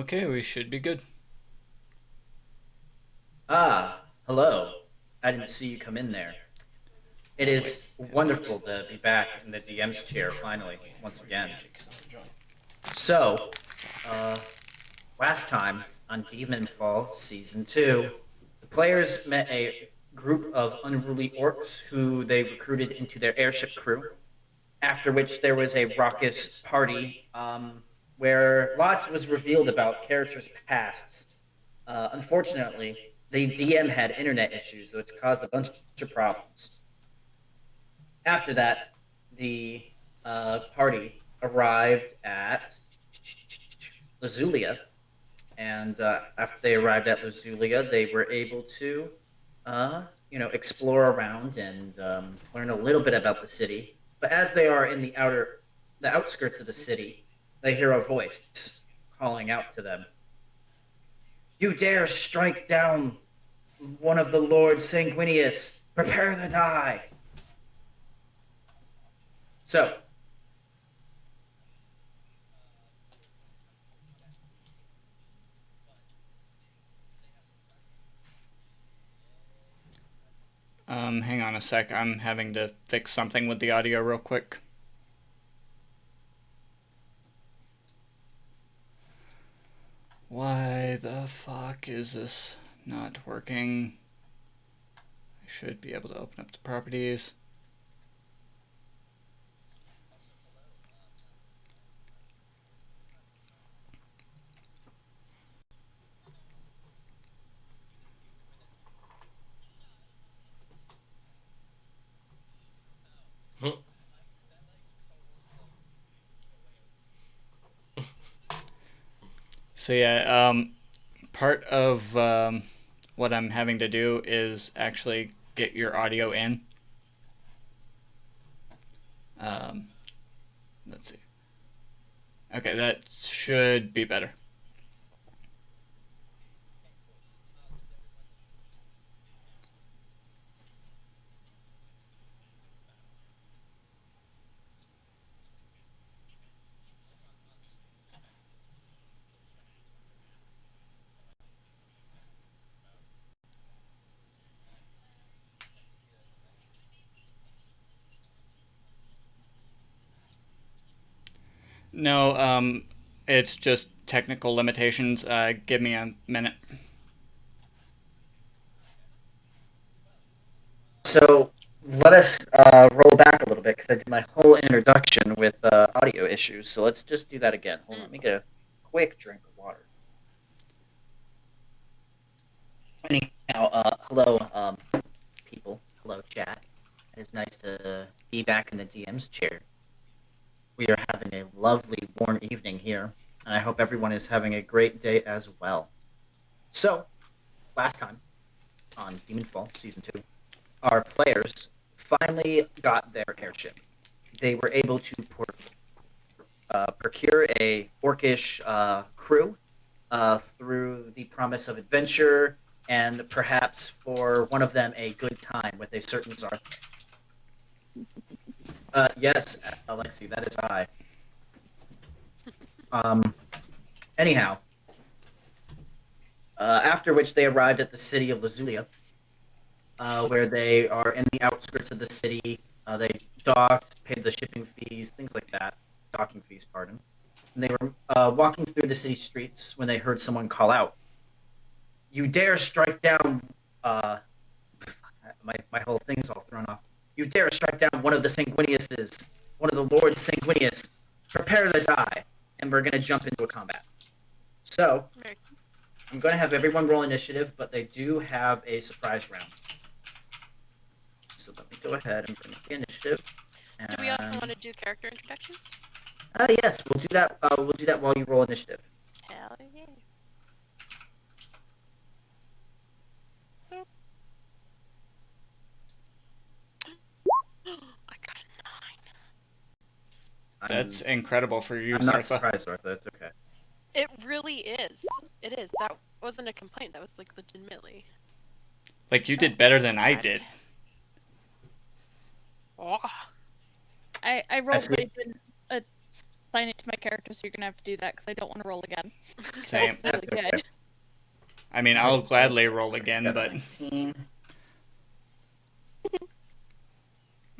Okay, we should be good. Hello. I didn't see you come in there. It Oh, wait. is wonderful to be back in the DM's chair finally, once again. So, uh, last time on Demonfall Season 2, the players met a group of unruly orcs who they recruited into their airship crew, after which there was a raucous party where lots was revealed about characters' pasts. Unfortunately, the DM had internet issues, which caused a bunch of problems. After that, the party arrived at Lazulia, and after they arrived at Lazulia, they were able to, explore around and learn a little bit about the city. But as they are in the outskirts of the city, they hear a voice calling out to them: "You dare strike down one of the Lords Sanguinius! Prepare to die!" So, Hang on a sec. I'm having to fix something with the audio real quick. Why the fuck is this not working? I should be able to open up the properties. So yeah, part of what I'm having to do is actually get your audio in. Um, let's see. Okay, that should be better. No, it's just technical limitations. Give me a minute. so let us roll back a little bit because I did my whole introduction with audio issues. So let's just do that again. Hold on, let me get a quick drink of water. Anyhow, hello, people. Hello, chat. It is nice to be back in the DM's chair. We are having a lovely, warm evening here, and I hope everyone is having a great day as well. So, last time on Demonfall Season 2, our players finally got their airship. They were able to procure a orcish crew through the promise of adventure and perhaps for one of them a good time with a certain Zarth. Yes, Alexi, that is I. Um, anyhow, after which they arrived at the city of Lazulia, where they are in the outskirts of the city. They docked, paid the shipping fees, things like that. Docking fees, pardon. And they were walking through the city streets when they heard someone call out, "You dare strike down..." Uh, my whole thing's all thrown off. "You dare strike down one of the Sanguiniuses, one of the Lords Sanguinius. Prepare to die." And we're going to jump into a combat. So, I'm going to have everyone roll initiative, but they do have a surprise round. So let me go ahead and bring up the initiative. Do we also want to do character introductions? Yes, we'll do that. We'll do that while you roll initiative. Hell yeah. I got a 9. That's incredible for you, I'm not Zartha. surprised, Arthur. That's okay. It really is. It is. That wasn't a complaint. That was like legitimately. Like, you did better than I did. Oh. I I rolled see. a assign it to my character, so you're gonna have to do that because I don't want to roll again. Same. Really That's okay. good. I mean, I'll gladly roll again, but 19.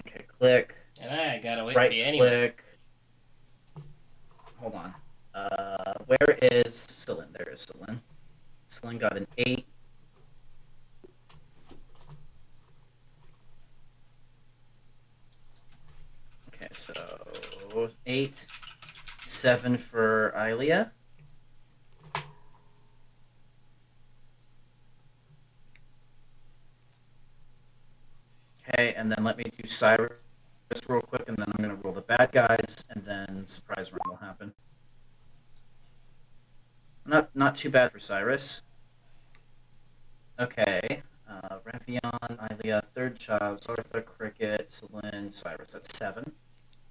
Okay, click. And I gotta wait Right for you anyway. click. Hold on. Where is Celine? There is Celine. Celine got an 8. Okay, so 8. 7 for Ilia. Okay, and then let me do Cyrus real quick, and then I'm going to roll the bad guys, and then surprise round will happen. Not too bad for Cyrus. Okay, Ravion, Ilia, third child, Sartha, Cricket, Celine, Cyrus. That's 7.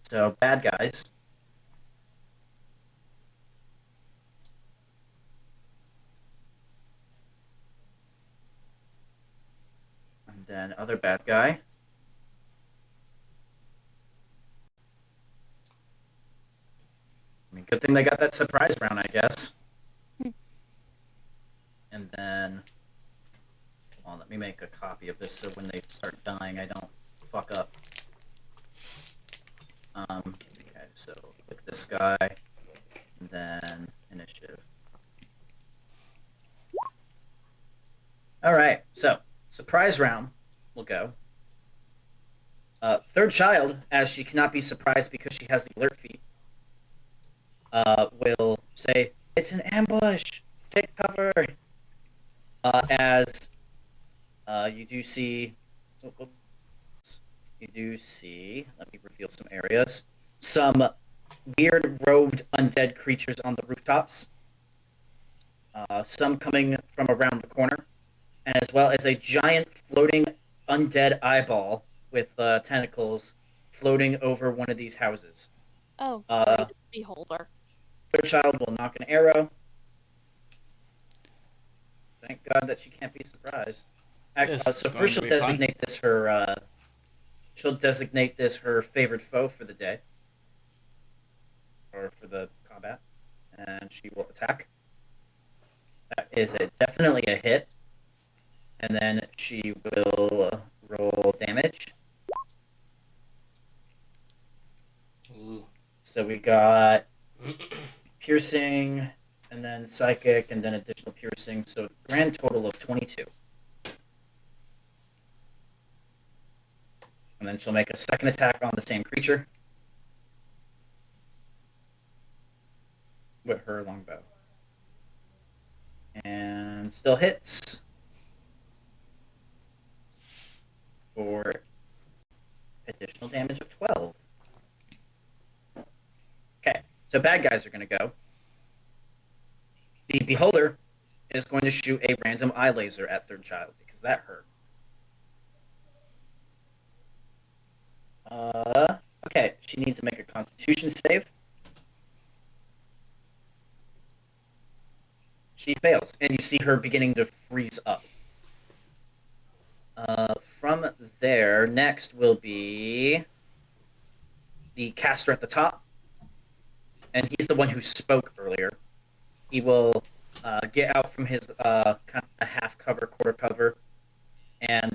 So bad guys. And then other bad guy. I mean, good thing they got that surprise round, I guess. And then, hold on, let me make a copy of this so when they start dying, I don't fuck up. Okay, so click this guy, and then initiative. All right, so surprise round will go. Third child, as she cannot be surprised because she has the alert feat, will say, "It's an ambush! Take cover!" As you do see, let me reveal some areas, some weird robed undead creatures on the rooftops, some coming from around the corner, and as well as a giant floating undead eyeball with tentacles floating over one of these houses. Oh, Uh, great. Beholder. Third child will knock an arrow. Thank God that she can't be surprised. This is So going first to she'll be fun. designate this her. She'll designate this her favored foe for the day, or for the combat, and she will attack. That is definitely a hit, and then she will roll damage. Ooh. So we got piercing, and then psychic, and then additional piercing. So grand total of 22. And then she'll make a second attack on the same creature with her longbow. And still hits for additional damage of 12. Okay, so bad guys are going to go. The Beholder is going to shoot a random eye laser at third child because that hurt. Okay, she needs to make a Constitution save. She fails, and you see her beginning to freeze up. From there, next will be the caster at the top, and he's the one who spoke earlier. He will get out from his kind of half cover, quarter cover, and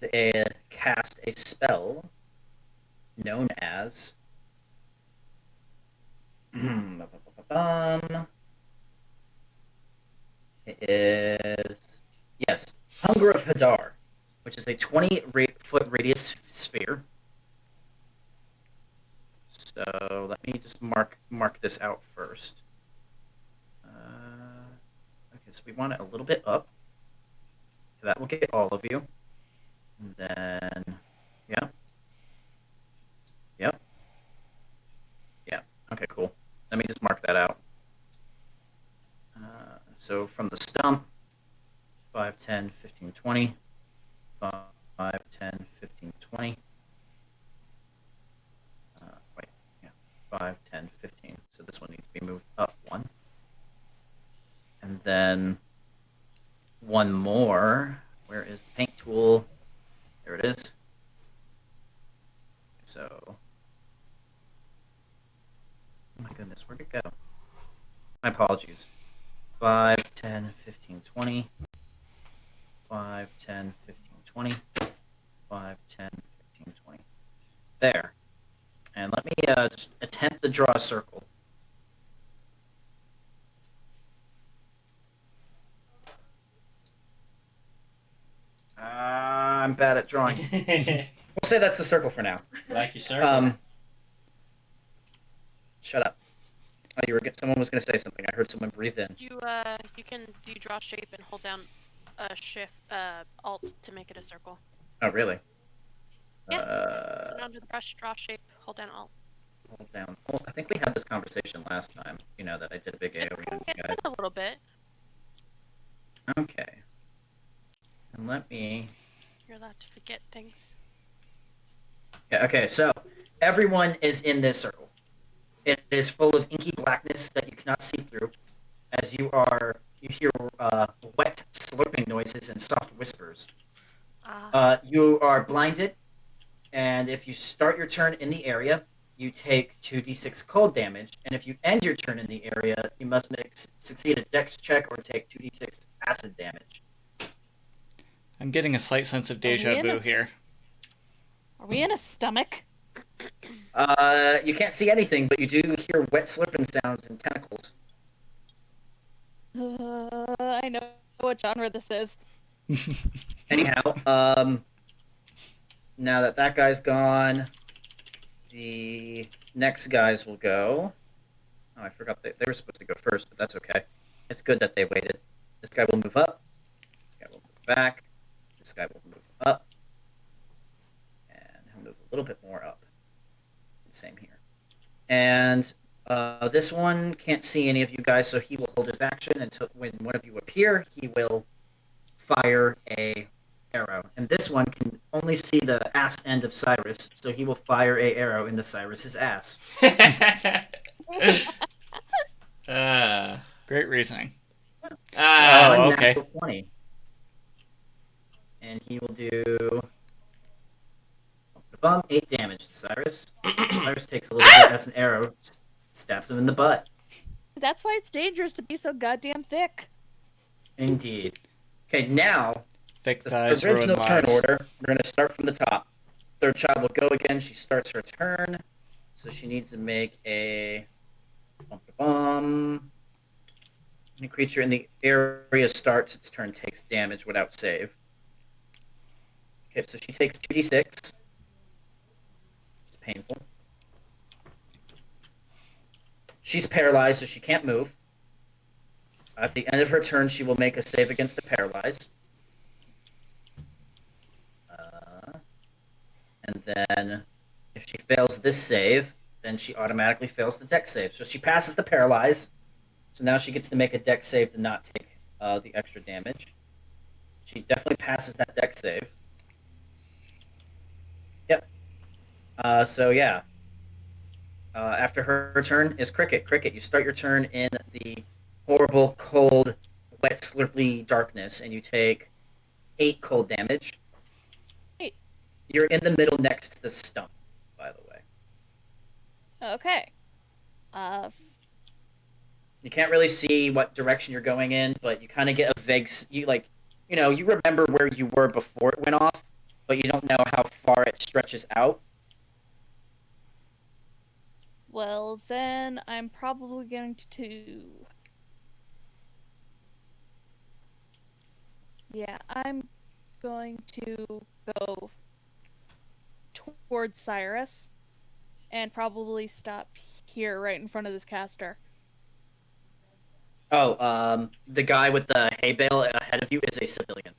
cast a spell known as it is, yes, Hunger of Hadar, which is a 20-foot radius sphere. So let me just mark this out first. Okay, so we want it a little bit up. So that will get all of you. And then, yeah. Yep. Yeah. Okay, cool. Let me just mark that out. So from the stump, 5, 10, 15, 20. 5, 10, 15, 20. Wait, yeah. 5, 10, 15. So this one needs to be moved up 1. And then one more. Where is the paint tool? There it is. So, oh my goodness, Where'd it go? My apologies. 5, 10, 15, 20. 5, 10, 15, 20. 5, 10, 15, 20. There. And let me just attempt to draw a circle. I'm bad at drawing. We'll say that's the circle for now. Like your circle. Shut up. Oh, someone was going to say something. I heard someone breathe in. You can draw shape and hold down shift alt to make it a circle. Oh, really? Yeah. Turn onto the brush, draw shape, hold down alt. Hold down. Well, I think we had this conversation last time. You know that I did a big It's AoE on you been guys. a little bit. Okay. And let me. You're allowed to forget things. Yeah, okay, so everyone is in this circle. It is full of inky blackness that you cannot see through, as you hear wet slurping noises and soft whispers. You are blinded, and if you start your turn in the area, you take 2d6 cold damage, and if you end your turn in the area, you must succeed a dex check or take 2d6 acid damage. I'm getting a slight sense of deja vu here. Are we in a stomach? You can't see anything, but you do hear wet slurping sounds and tentacles. I know what genre this is. Anyhow, now that guy's gone, the next guys will go. Oh, I forgot they were supposed to go first, but that's okay. It's good that they waited. This guy will move up. This guy will move back. This guy will move up. And he'll move a little bit more up. Same here. And this one can't see any of you guys, so he will hold his action until when one of you appear, he will fire a arrow. And this one can only see the ass end of Cyrus, so he will fire a arrow into Cyrus's ass. Great reasoning. One okay. natural 20. And he will do 8 damage to Cyrus. Cyrus takes a little bit as an arrow, stabs him in the butt. That's why it's dangerous to be so goddamn thick. Indeed. Okay, now Thick the thighs original ruin turn lives. order. We're going to start from the top. Third child will go again. She starts her turn, so she needs to make a Any creature in the area starts its turn takes damage without save. Okay, so she takes 2d6. It's painful. She's paralyzed, so she can't move. At the end of her turn, she will make a save against the paralyzed. And then, if she fails this save, then she automatically fails the dex save. So she passes the paralyze. So now she gets to make a dex save to not take the extra damage. She definitely passes that dex save. Yep. So yeah. After her turn is Cricket. Cricket, you start your turn in the horrible, cold, wet, slurpy darkness, and you take 8 cold damage. You're in the middle next to the stump, by the way. Okay. You can't really see what direction you're going in, but you kind of get a vague... You remember where you were before it went off, but you don't know how far it stretches out. Well, then I'm probably going to... Yeah, I'm going to go towards Cyrus and probably stop here right in front of this caster. Oh, the guy with the hay bale ahead of you is a civilian.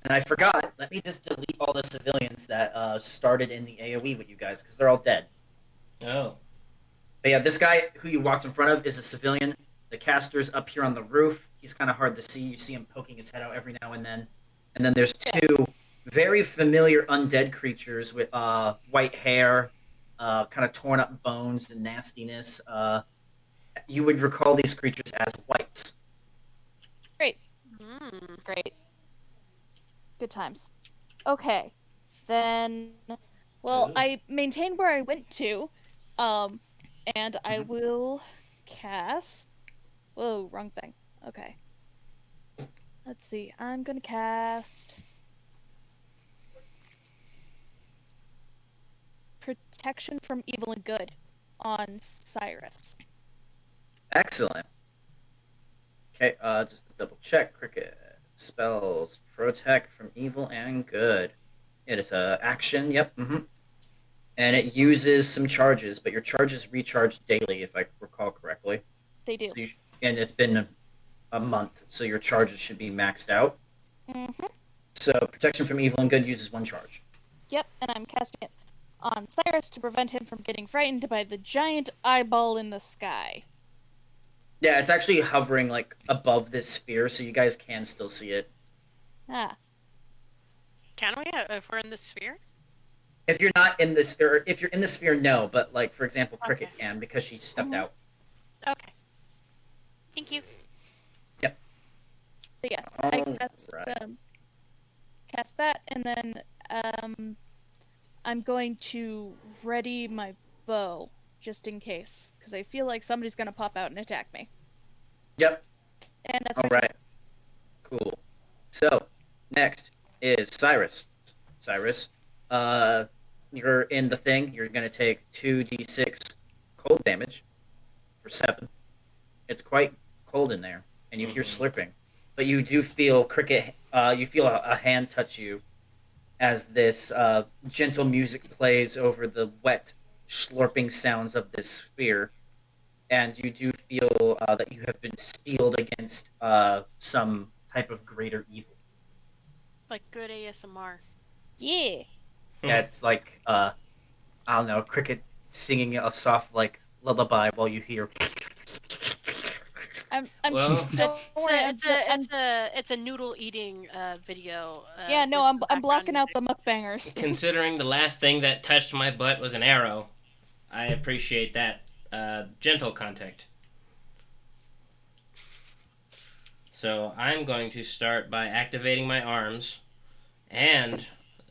And I forgot, let me just delete all the civilians that started in the AoE with you guys, because they're all dead. Oh. But yeah, this guy who you walked in front of is a civilian. The caster's up here on the roof. He's kind of hard to see. You see him poking his head out every now and then. And then there's 2 very familiar undead creatures with white hair, kind of torn up bones and nastiness. You would recall these creatures as whites. Great. Great. Good times. Okay. Then, well, I maintain where I went to, and I will cast. Whoa, wrong thing. Okay. Let's see. I'm gonna cast Protection from Evil and Good on Cyrus. Excellent. Okay, just to double check. Cricket spells protect from evil and good. It is a action. Yep. And it uses some charges, but your charges recharge daily, if I recall correctly. They do. So and it's been a month, so your charges should be maxed out. Mm-hmm. So protection from evil and good uses 1 charge. Yep, and I'm casting it on Cyrus to prevent him from getting frightened by the giant eyeball in the sky. Yeah, it's actually hovering like above this sphere, so you guys can still see it. Ah. Can we if we're in the sphere? If you're not in this, or if you're in the sphere, no. But like for example, Cricket Okay. can because she stepped out. Okay. Thank you. Yep. But yes, I Alright. cast that, and then I'm going to ready my bow just in case, because I feel like somebody's gonna pop out and attack me. Yep. And that's All my right. Cool. So next is Cyrus. Cyrus, you're in the thing. You're gonna take 2d6 cold damage for 7. It's quite cold in there, and you hear slurping, but you do feel Cricket. You feel a hand touch you as this gentle music plays over the wet slurping sounds of this sphere, and you do feel that you have been steeled against some type of greater evil. Like good ASMR. Yeah. Yeah, it's like I don't know, Cricket singing a soft like lullaby while you hear. I'm Well, don't worry, It's a noodle eating video. yeah, no, with I'm some blocking background out the mukbangers. considering the last thing that touched my butt was an arrow, I appreciate that gentle contact. So I'm going to start by activating my arms and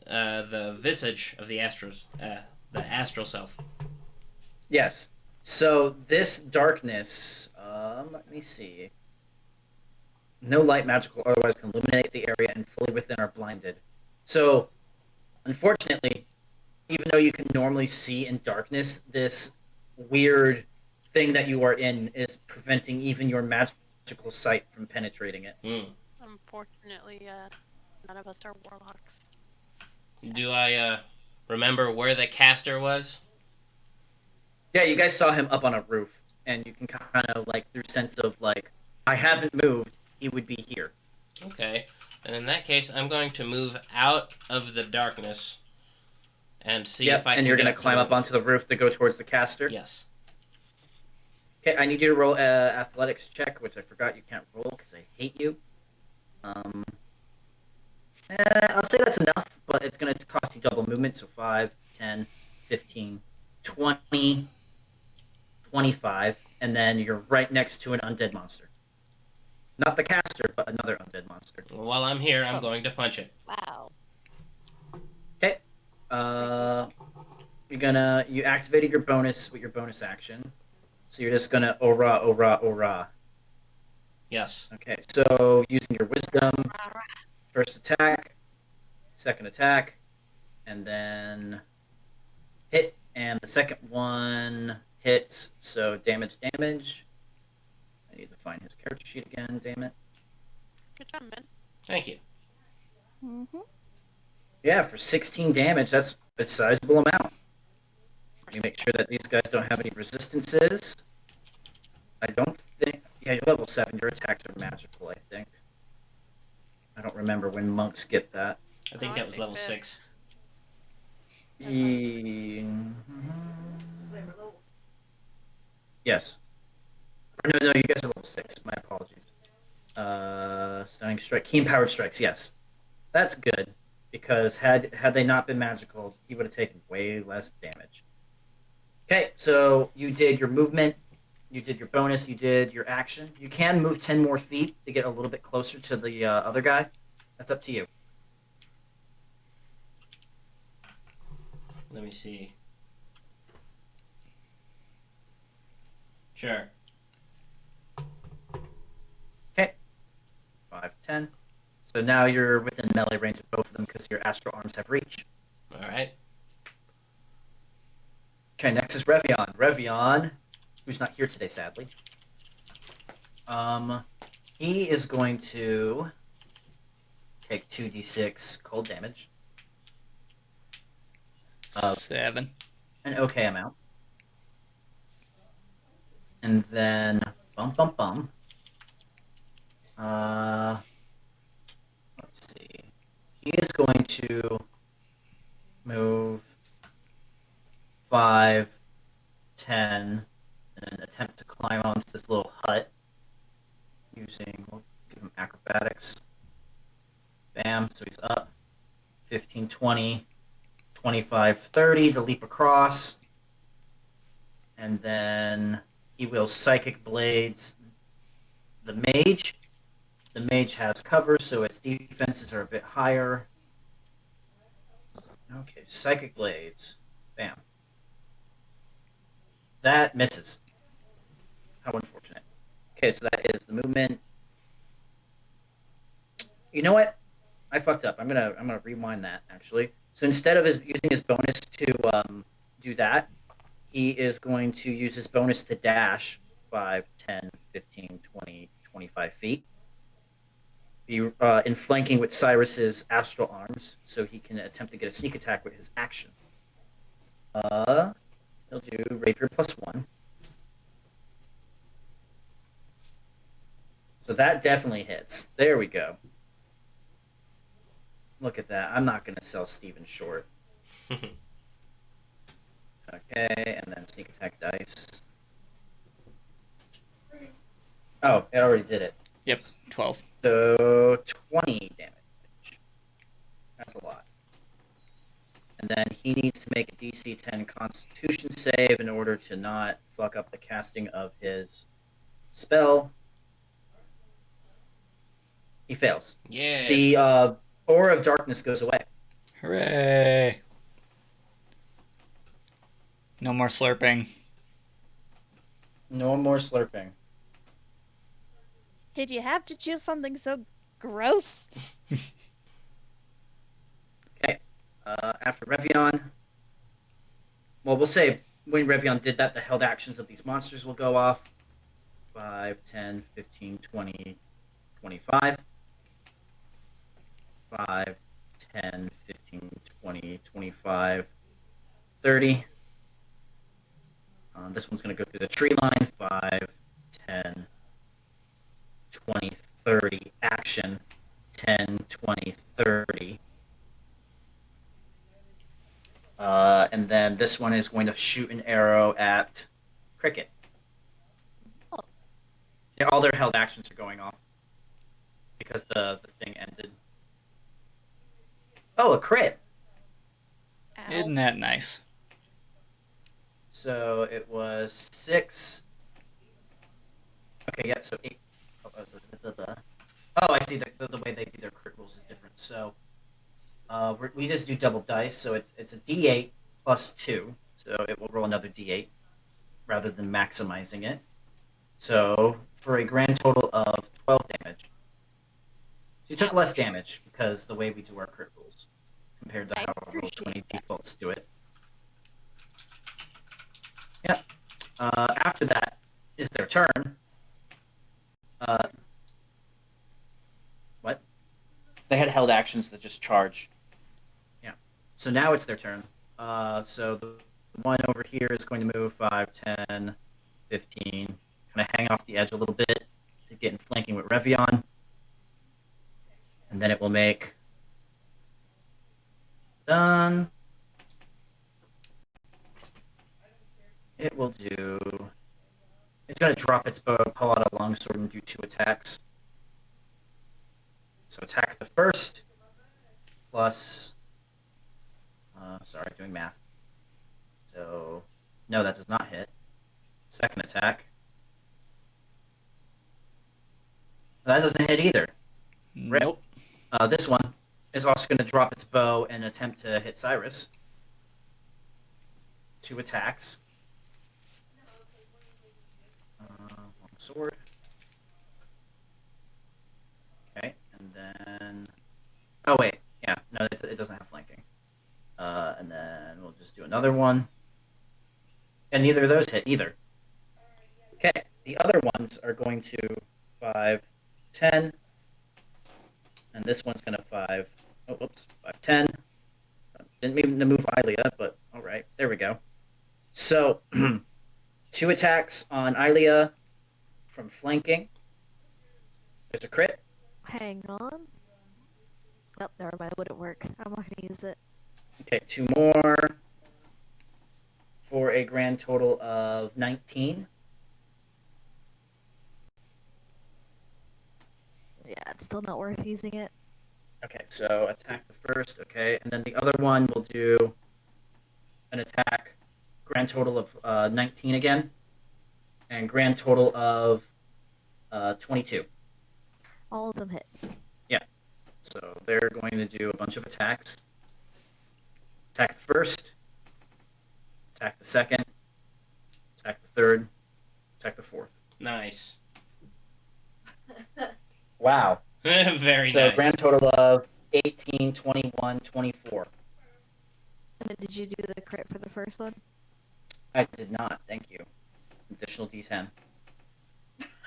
the visage of the the astral self. Yes. So this darkness, let me see. No light, magical, or otherwise can illuminate the area, and fully within are blinded. So, unfortunately, even though you can normally see in darkness, this weird thing that you are in is preventing even your magical sight from penetrating it. Unfortunately, none of us are warlocks. Do I remember where the caster was? Yeah, you guys saw him up on a roof, and you can kind of like through sense of like, I haven't moved. He would be here. Okay. Then in that case, I'm going to move out of the darkness and see if I can and you're get gonna climb up onto the roof to go towards the caster. Yes. Okay, I need you to roll athletics check, which I forgot you can't roll because I hate you. I'll say that's enough, but it's going to cost you double movement, so 5, 10, 15, 20, 25, and then you're right next to an undead monster. Not the caster, but another undead monster. While I'm here, I'm going to punch it. Wow. Okay. You activated your bonus with your bonus action. So you're just gonna ora, ora, ora. Yes. Okay, so using your wisdom, first attack, second attack, and then hit, and the second one hits, so damage. I need to find his character sheet again, damn it. Good job, man. Thank you. Mm-hmm. Yeah, for 16 damage, that's a sizable amount. You make sure that these guys don't have any resistances. I don't think... Yeah, you're level 7. Your attacks are magical, I think. I don't remember when monks get that. I think that was level 6. Yes. Or no, you guys are level 6. My apologies. Stunning strike. Keen powered strikes, yes. That's good. Because had they not been magical, he would have taken way less damage. Okay, so you did your movement, you did your bonus, you did your action. You can move 10 more feet to get a little bit closer to the other guy. That's up to you. Let me see. Sure. 10. So now you're within melee range of both of them because your astral arms have reach. All right. Okay, next is Revion. Revion, who's not here today, sadly. He is going to take 2d6 cold damage. 7. An okay amount. And then bum bum bum. Let's see. He is going to move 5, 10, and attempt to climb onto this little hut using, we'll give him acrobatics. Bam, so he's up. 15, 20, 25, 30 to leap across. And then he will Psychic Blades the mage. The mage has cover, so its defenses are a bit higher. Okay, Psychic Blades. Bam. That misses. How unfortunate. Okay, so that is the movement. You know what? I fucked up. I'm gonna rewind that actually. So instead of using his bonus to do that, he is going to use his bonus to dash 5, 10, 15, 20, 25 feet. Be in flanking with Cyrus's astral arms, so he can attempt to get a sneak attack with his action. He'll do rapier +1. So that definitely hits. There we go. Look at that. I'm not going to sell Steven short. Okay, and then sneak attack dice. Oh, it already did it. Yep, 12. So 20 damage. That's a lot. And then he needs to make a DC 10 Constitution save in order to not fuck up the casting of his spell. He fails. Yeah. The Aura of Darkness goes away. Hooray! No more slurping. No more slurping. Did you have to choose something so gross? Okay. After Revion, well, we'll say when Revion did that, the held actions of these monsters will go off. 5, 10, 15, 20, 25. 5, 10, 15, 20, 25, 30. This one's going to go through the tree line. 5, 10, 20, 30. Action. 10, 20, 30. And then this one is going to shoot an arrow at Cricket. Oh. Yeah, all their held actions are going off because the thing ended. Oh, a crit. Ow. Isn't that nice? So it was 6. Okay, yep, so 8. Oh, I see. The way they do their crit rules is different. So we just do double dice. So it's a D8 plus 2. So it will roll another D8 rather than maximizing it. So for a grand total of 12 damage. So you took less damage because the way we do our crit rules compared to I how roll appreciate 20 that. defaults do it. Yep. After that is their turn. What? They had held actions that just charge. Yeah. So now it's their turn. So the one over here is going to move 5, 10, 15. Kind of hang off the edge a little bit to get in flanking with Revion. And then it will make... Done. It will do... It's going to drop its bow, pull out a longsword, and do 2 attacks. So attack the first, plus... sorry, doing math. So, no, that does not hit. Second attack. That doesn't hit either. Nope. This one is also going to drop its bow and attempt to hit Cyrus. 2 attacks. Long sword. Okay, and it doesn't have flanking. And then we'll just do another one. And neither of those hit either. Okay, the other ones are going to 5, 10. And this one's going to 5, 5, 10. Didn't mean to move Ilia, but alright, there we go. So, 2 attacks on Ilia from flanking. There's a crit. Hang on. Nope, never mind. It wouldn't work. I'm not gonna use it. Okay, 2 more for a grand total of 19. Yeah, it's still not worth using it. Okay, so attack the first, okay, and then the other one will do an attack, grand total of 19 again, and grand total of 22. All of them hit. So they're going to do a bunch of attacks. Attack the first, attack the second, attack the third, attack the fourth. Nice. Wow. Very So nice. grand total of 18, 21, 24. And then did you do the crit for the first one? I did not, thank you. Additional D10.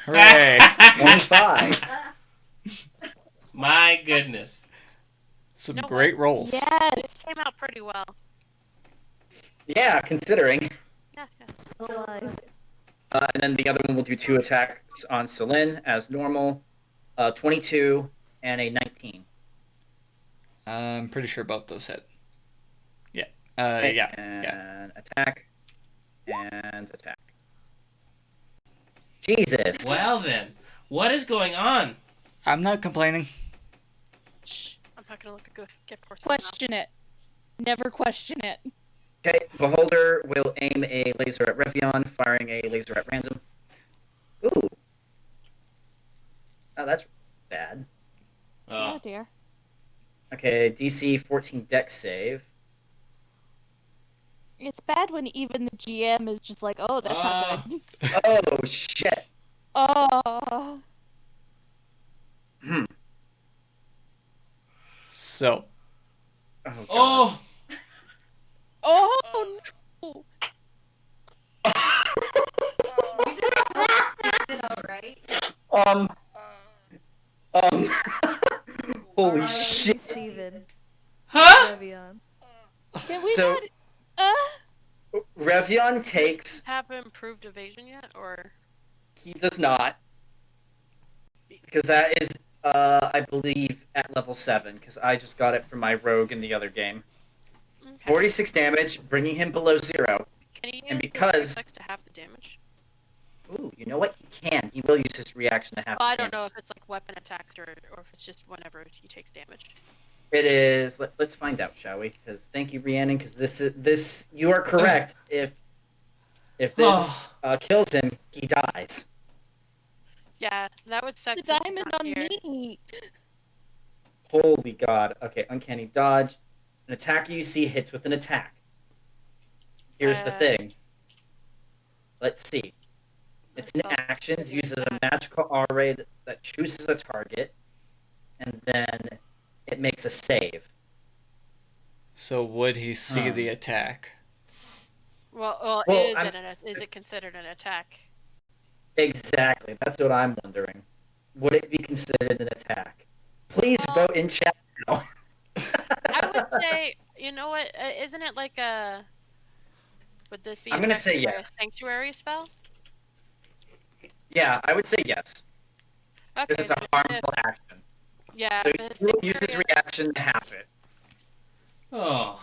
Hooray! 25. My goodness. Some No great rolls. Yes. Came out pretty well. Yeah, considering. Yeah, yeah. Still alive. And then the other one will do 2 attacks on Celine as normal. 22 and a 19. I'm pretty sure both those hit. Yeah. Okay, Yeah. And Yeah. attack. And attack. Jesus. Well then, what is going on? I'm not complaining. Shh. I'm not gonna look a good gift horse. Question it. Never question it. Okay, Beholder will aim a laser at Revion, firing a laser at random. Ooh. Oh, that's bad. Oh, Oh, dear. Okay, DC 14 Dex save. It's bad when even the GM is just like, oh, that's not good. Oh, shit. Oh. Hmm. So, Oh, God. oh, Oh, no. Um. Holy shit. Steven. huh? Revion. Can we So- not... Revion takes. Have improved evasion yet, or He does not. Because that is, I believe, at level 7. Because I just got it from my rogue in the other game. okay. 46 damage, bringing him below 0. Can he use and his because- reflex to half the damage? Ooh, you know what? He can. He will use his reaction to half Well, the I don't know damage. if it's like weapon attacks or if it's just whenever he takes damage. It is. Let's find out, shall we? Because thank you, Rhiannon. Because this you are correct. If this kills him, he dies. Yeah, that would suck. The since he's diamond not on here. me. Holy God. Okay, uncanny dodge. An attacker you see hits with an attack. Here's the thing. Let's see. It's an actions, uses a magical aura that chooses a target, and then it makes a save. so would he see Huh. the attack? Well, Well, is it considered an attack? Exactly. That's what I'm wondering. Would it be considered an attack? Please Well- vote in chat now. I would say, you know what? Isn't it like a? Would this be? I'm gonna say affected by yes. a sanctuary spell. Yeah, I would say yes. Okay. Because it's a then if- harmful action. Yeah. So if he it's will use his sanctuary- reaction to half it. Oh.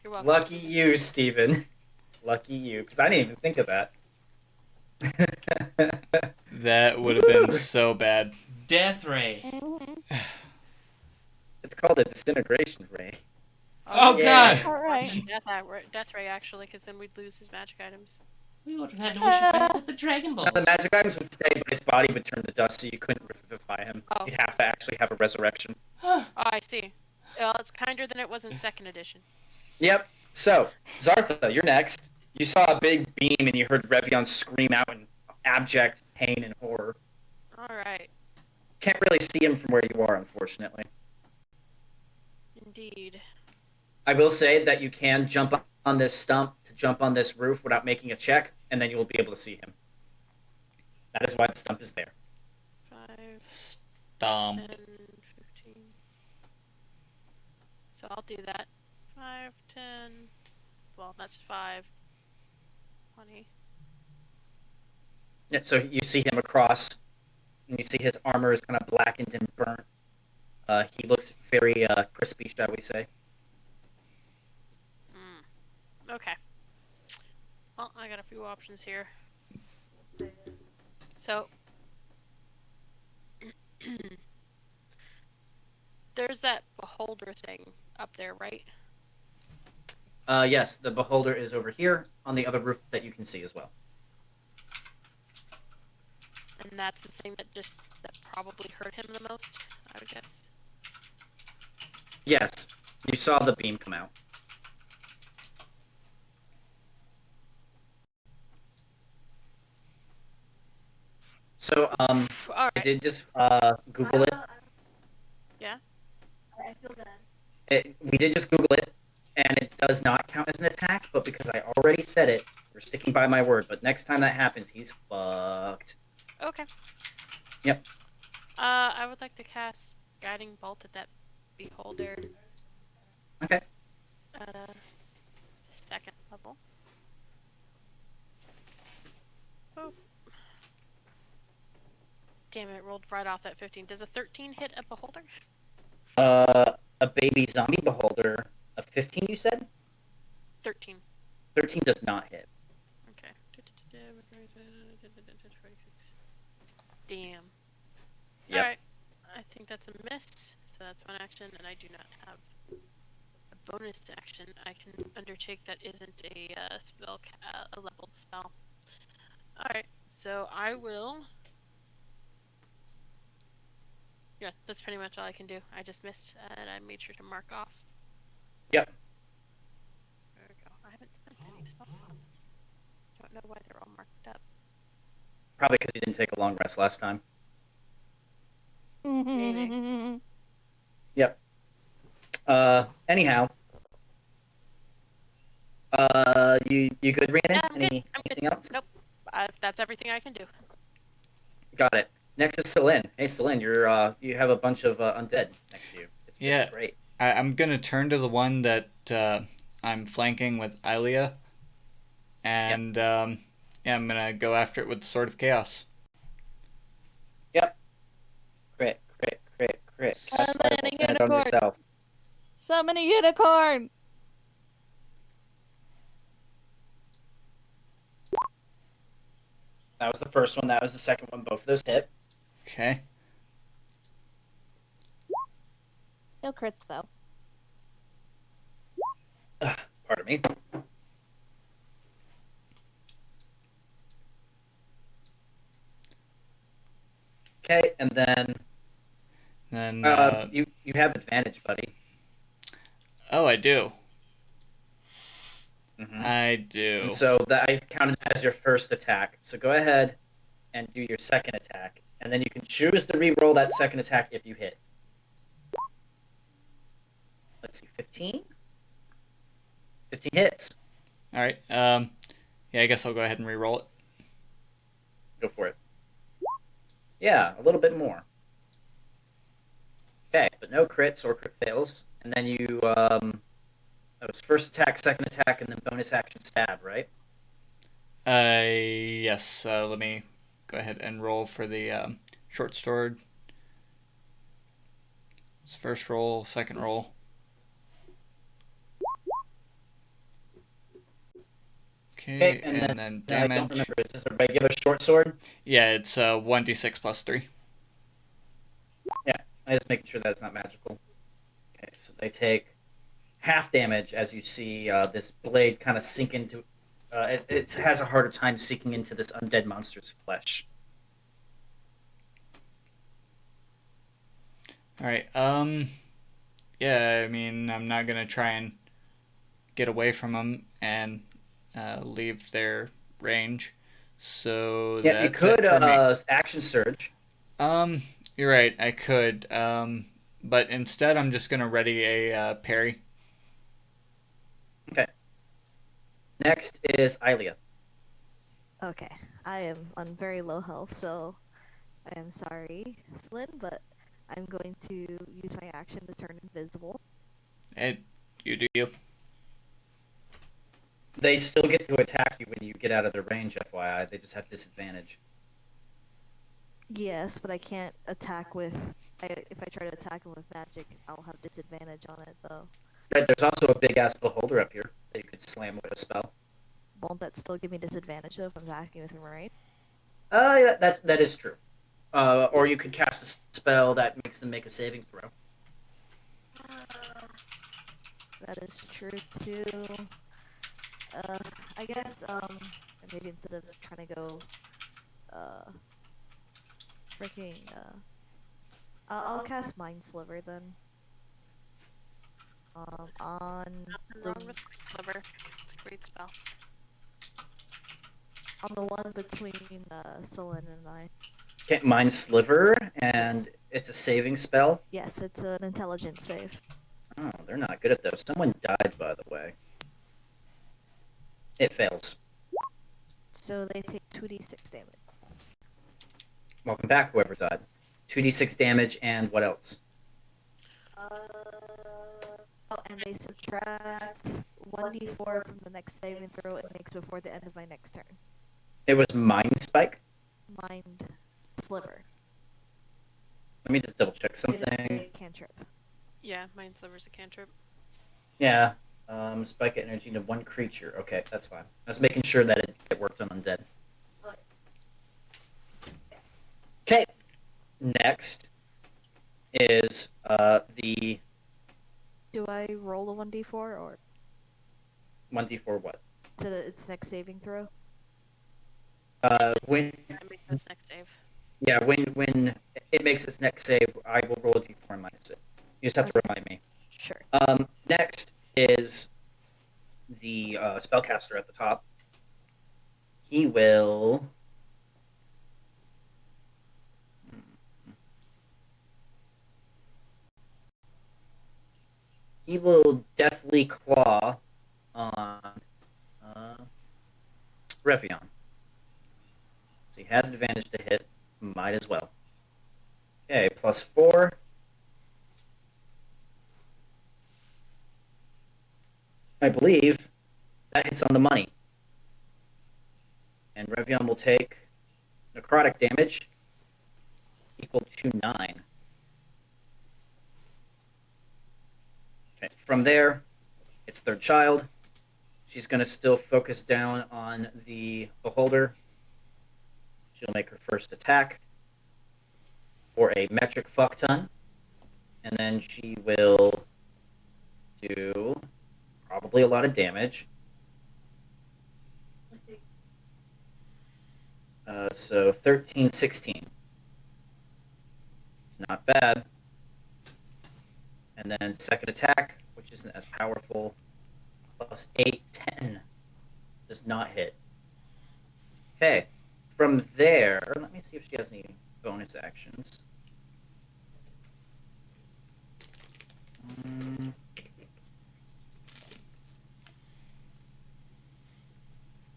You're welcome. Lucky you, Steven. Lucky you. Because I didn't even think of that. That would have been so bad. Death ray. It's called a disintegration ray. Oh Yeah. god. Alright. Death ray actually, because then we'd lose his magic items. We would have had to wish it back with the Dragon Balls. Now, the magic items would stay, but his body would turn to dust, so you couldn't revivify him. Oh. You'd have to actually have a resurrection. Oh, I see. Well, it's kinder than it was in second edition. Yep. So, Zartha, you're next. You saw a big beam and you heard Revion scream out in abject pain and horror. All right. Can't really see him from where you are, unfortunately. Indeed. I will say that you can jump on this stump to jump on this roof without making a check, and then you will be able to see him. That is why the stump is there. 5, Dumb. 10, 15. So I'll do that. 5, 10. Well, that's 5. 20. Yeah, so you see him across, and you see his armor is kind of blackened and burnt. He looks very crispy, shall we say. Okay. Well, I got a few options here. So, there's that beholder thing up there, right? Yes, the beholder is over here on the other roof that you can see as well. And that's the thing that probably hurt him the most, I would guess. Yes, you saw the beam come out. So, All I right. did just Google it. Yeah. We did just Google it, and it does not count as an attack, but because I already said it, we're sticking by my word. But next time that happens, he's fucked. Okay. Yep. I would like to cast Guiding Bolt at that beholder Okay. at a 2nd level. Oh. Damn it, rolled right off that 15. Does a 13 hit a beholder? A baby zombie beholder. A 15, you said? 13. 13 does not hit. Okay. Damn. Yep. Alright. I think that's a miss. So that's one action, and I do not have a bonus action I can undertake that isn't a a leveled spell. Alright, so I will. Yeah, that's pretty much all I can do. I just missed, and I made sure to mark off. Yep. There we go. I haven't spent any spell slots. Don't know why they're all marked up. Probably because you didn't take a long rest last time. Maybe. Yep. Anyhow. You good, Rhiannon? Yeah, I'm good. I'm Anything good. else? Nope. That's everything I can do. Got it. Next is Celine. Hey, Celine, you have a bunch of undead next to you. It's Yeah. great. I'm gonna turn to the one that I'm flanking with Ilia, and yeah, I'm gonna go after it with the Sword of Chaos. Yep. Crit. Cast Summon Fireball a Send on unicorn. yourself. Summon a unicorn! That was the first one. That was the second one. Both of those hit. Okay. No crits, though. Pardon me. Okay, and then Then you have advantage, buddy. oh, I do. Mm-hmm. I do. And so that I counted that as your first attack. So go ahead and do your second attack, and then you can choose to re-roll that second attack if you hit. Let's see, 15? 15 hits. All right. Yeah, I guess I'll go ahead and re-roll it. Go for it. Yeah, a little bit more. Okay, but no crits or crit fails. And then you, that was first attack, second attack, and then bonus action stab, right? Yes. Let me go ahead and roll for the short sword. It's first roll, second roll. Okay, and then I don't damage. remember, is this a regular short sword? Yeah, it's 1d6 plus 3. Yeah, I'm just making sure that it's not magical. Okay, so they take half damage as you see this blade kind of sink into. It has a harder time sinking into this undead monster's flesh. All right. Yeah, I mean, I'm not gonna try and get away from them and leave their range. So Yeah, you that's could it for me. action surge. You're right. I could. but instead I'm just gonna ready a parry. Okay. Next is Ilia. Okay, I am on very low health, so I am sorry, Slyn, but I'm going to use my action to turn invisible. And you do you. They still get to attack you when you get out of their range, FYI. They just have disadvantage. Yes, but I can't attack with. If I try to attack him with magic, I'll have disadvantage on it, though. Right, there's also a big ass beholder up here that you could slam with a spell. Won't that still give me disadvantage, though, if I'm attacking with him, right? Yeah, that is true. Or you could cast a spell that makes them make a saving throw. That is true, too. I guess, maybe instead of trying to go, uh, freaking, I'll cast Mind Sliver, then. On Nothing the wrong with Quicksilver. It's a great spell. on the one between Sullen and I. Okay, Mind Sliver, and Yes. it's a saving spell. Yes, it's an intelligence save. Oh, they're not good at those. Someone died, by the way. It fails. So they take 2d6 damage. Welcome back, whoever died. 2d6 damage, and what else? Oh, and they subtract 1d4 from the next saving throw it makes before the end of my next turn. It was Mind Spike. Mind Sliver. Let me just double check It is something. a cantrip. Yeah, Mind Sliver's a cantrip. Yeah. Spike energy to one creature. Okay, that's fine. I was making sure that it worked on undead. Okay. Next is the Do I roll a 1d4 or 1d4 what? to its next saving throw? When I make this next save. yeah, when it makes its next save, I will roll a d4 and minus it. You just have to remind me. Sure. Next is the spellcaster at the top. He will. He will deathly claw on Revion. So he has advantage to hit. Might as well. Okay, +4. I believe that hits on the money. And Revion will take necrotic damage equal to 9. Okay, from there, it's third child. She's going to still focus down on the beholder. She'll make her first attack for a metric fuck ton. And then she will do probably a lot of damage. So 13, 16. Not bad. And then second attack, which isn't as powerful, +8, 10. Does not hit. Okay. From there, let me see if she has any bonus actions.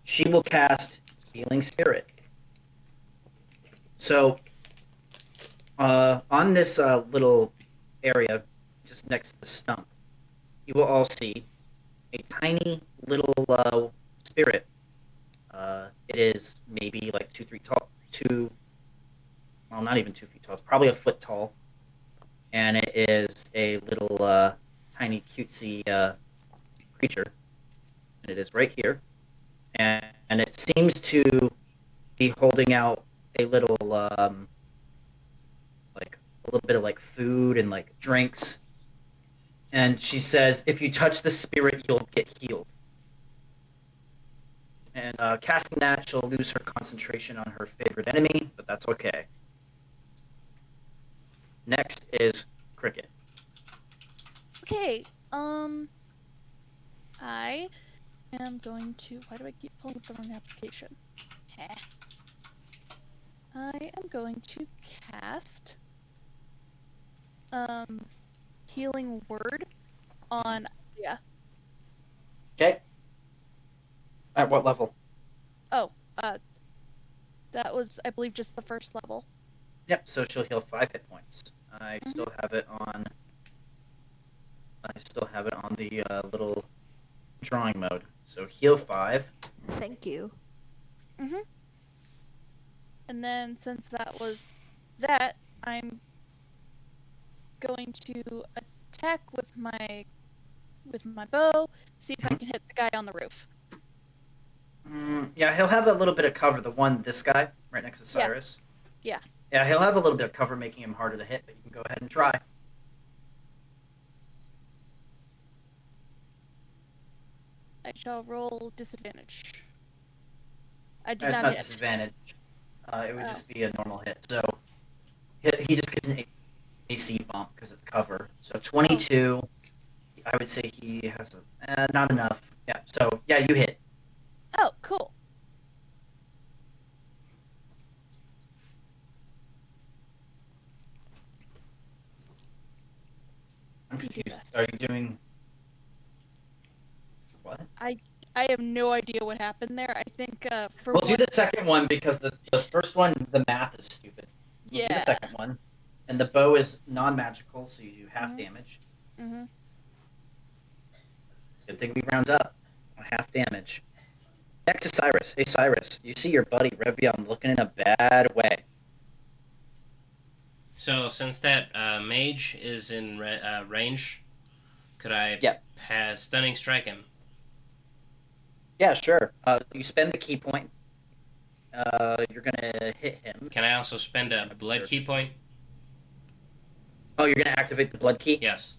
She will cast Healing Spirit. So, on this little area just next to the stump, you will all see a tiny little spirit. It is maybe like 2 feet tall. Well, not even 2 feet tall. It's probably a foot tall. And it is a little tiny cutesy creature. And it is right here. And it seems to be holding out a little, like a little bit of like food and like drinks. And she says, "If you touch the spirit, you'll get healed." And casting that, she'll lose her concentration on her favorite enemy, but that's okay. Next is Cricket. Okay, I am going to. Why do I keep pulling up the wrong application? Heh. I am going to cast um, healing word on yeah. Okay. At what level? Oh, that was I believe just the first level. Yep. So she'll heal 5 hit points. Hmm. I still have it on the little drawing mode. So heal 5. Thank you. Hmm. And then since that was that, I'm going to attack with my bow, see if I can hit the guy on the roof. Yeah, he'll have a little bit of cover. This guy right next to Yeah, Cyrus. yeah. Yeah, he'll have a little bit of cover, making him harder to hit. But you can go ahead and try. I shall roll disadvantage. I did It's not not hit. disadvantage. It would Oh, just be a normal hit. So he just gets an AC bump because it's cover. So oh, 22. I would say he has not enough. Yeah. So yeah, you hit. oh, cool. I'm You do confused. best. Are you doing what? I I have no idea what happened there. I think for We'll do one. the second one because the first one, the math is stupid. So we'll do the Yeah. second one. And the bow is non magical, so you do half Mhm. damage. Mhm. Good thing we round up on half damage. Next is Cyrus. Hey, Cyrus, you see your buddy Revion looking in a bad way. So since that mage is in range, could I Yeah. stunning strike him? Yeah, sure. You spend the key point. You're going to hit him. Can I also spend a My blood key character's- point? Oh, you're going to activate the blood key? Yes.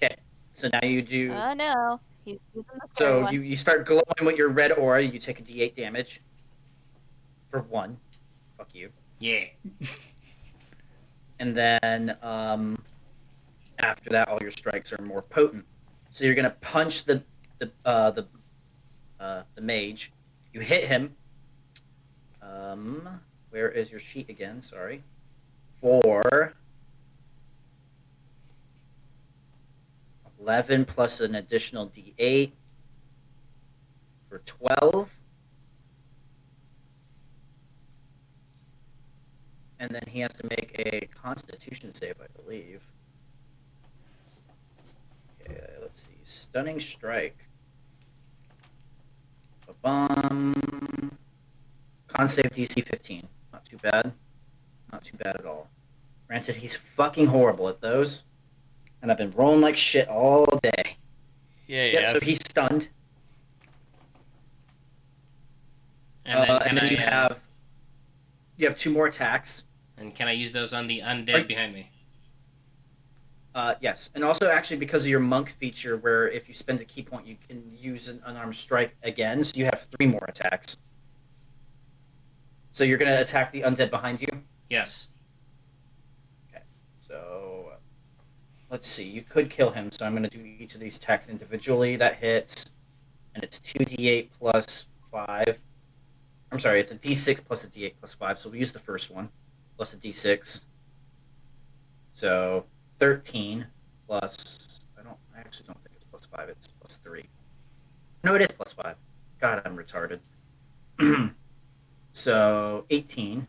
Okay. So now you do. Oh no, he's using the scary So one. you start glowing with your red aura. You take a d8 damage for 1. Fuck you. Yeah. And then after that, all your strikes are more potent. So you're gonna punch the mage. You hit him. Where is your sheet again? Sorry. For 11 plus an additional d8 for 12. And then he has to make a Constitution save, I believe. Okay, let's see. Stunning strike. Ba-bum. Con save DC 15. Not too bad. Not too bad at all. Granted, he's fucking horrible at those. And I've been rolling like shit all day. Yeah, Yep, yeah. so he's stunned. And then can And then I you have 2 more attacks. and can I use those on the undead Right. behind me? Yes, and also actually because of your monk feature, where if you spend a key point, you can use an unarmed strike again. So you have 3 more attacks. So you're gonna attack the undead behind you. Yes. Okay. So let's see. You could kill him. So I'm gonna do each of these attacks individually. That hits, and it's 2d8 plus 5. I'm sorry, it's a d6 plus a d8 plus 5. So we use the first one plus a d6. So 13 plus. I actually don't think it's plus 5. It's plus 3. No, it is plus 5. God, I'm retarded. So 18.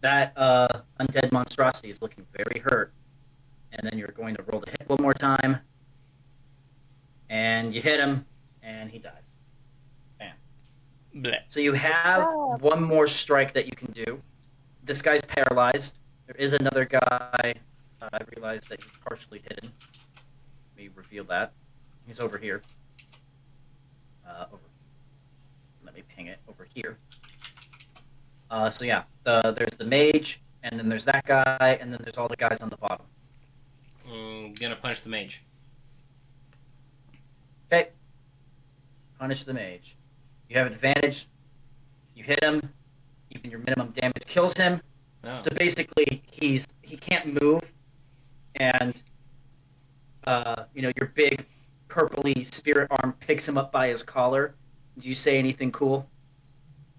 That undead monstrosity is looking very hurt. And then you're going to roll the hit one more time. And you hit him, and he dies. Bam. Bleh. So you have one more strike that you can do. This guy's paralyzed. There is another guy. I realized that he's partially hidden. Let me reveal that. He's over here. Let me ping it over here. So yeah, there's the mage, and then there's that guy, and then there's all the guys on the bottom. Gonna punch the mage. Okay. Punish the mage. You have advantage. You hit him. Even your minimum damage kills him. Oh. So basically, he can't move, and your big purpley spirit arm picks him up by his collar. Did you say anything cool?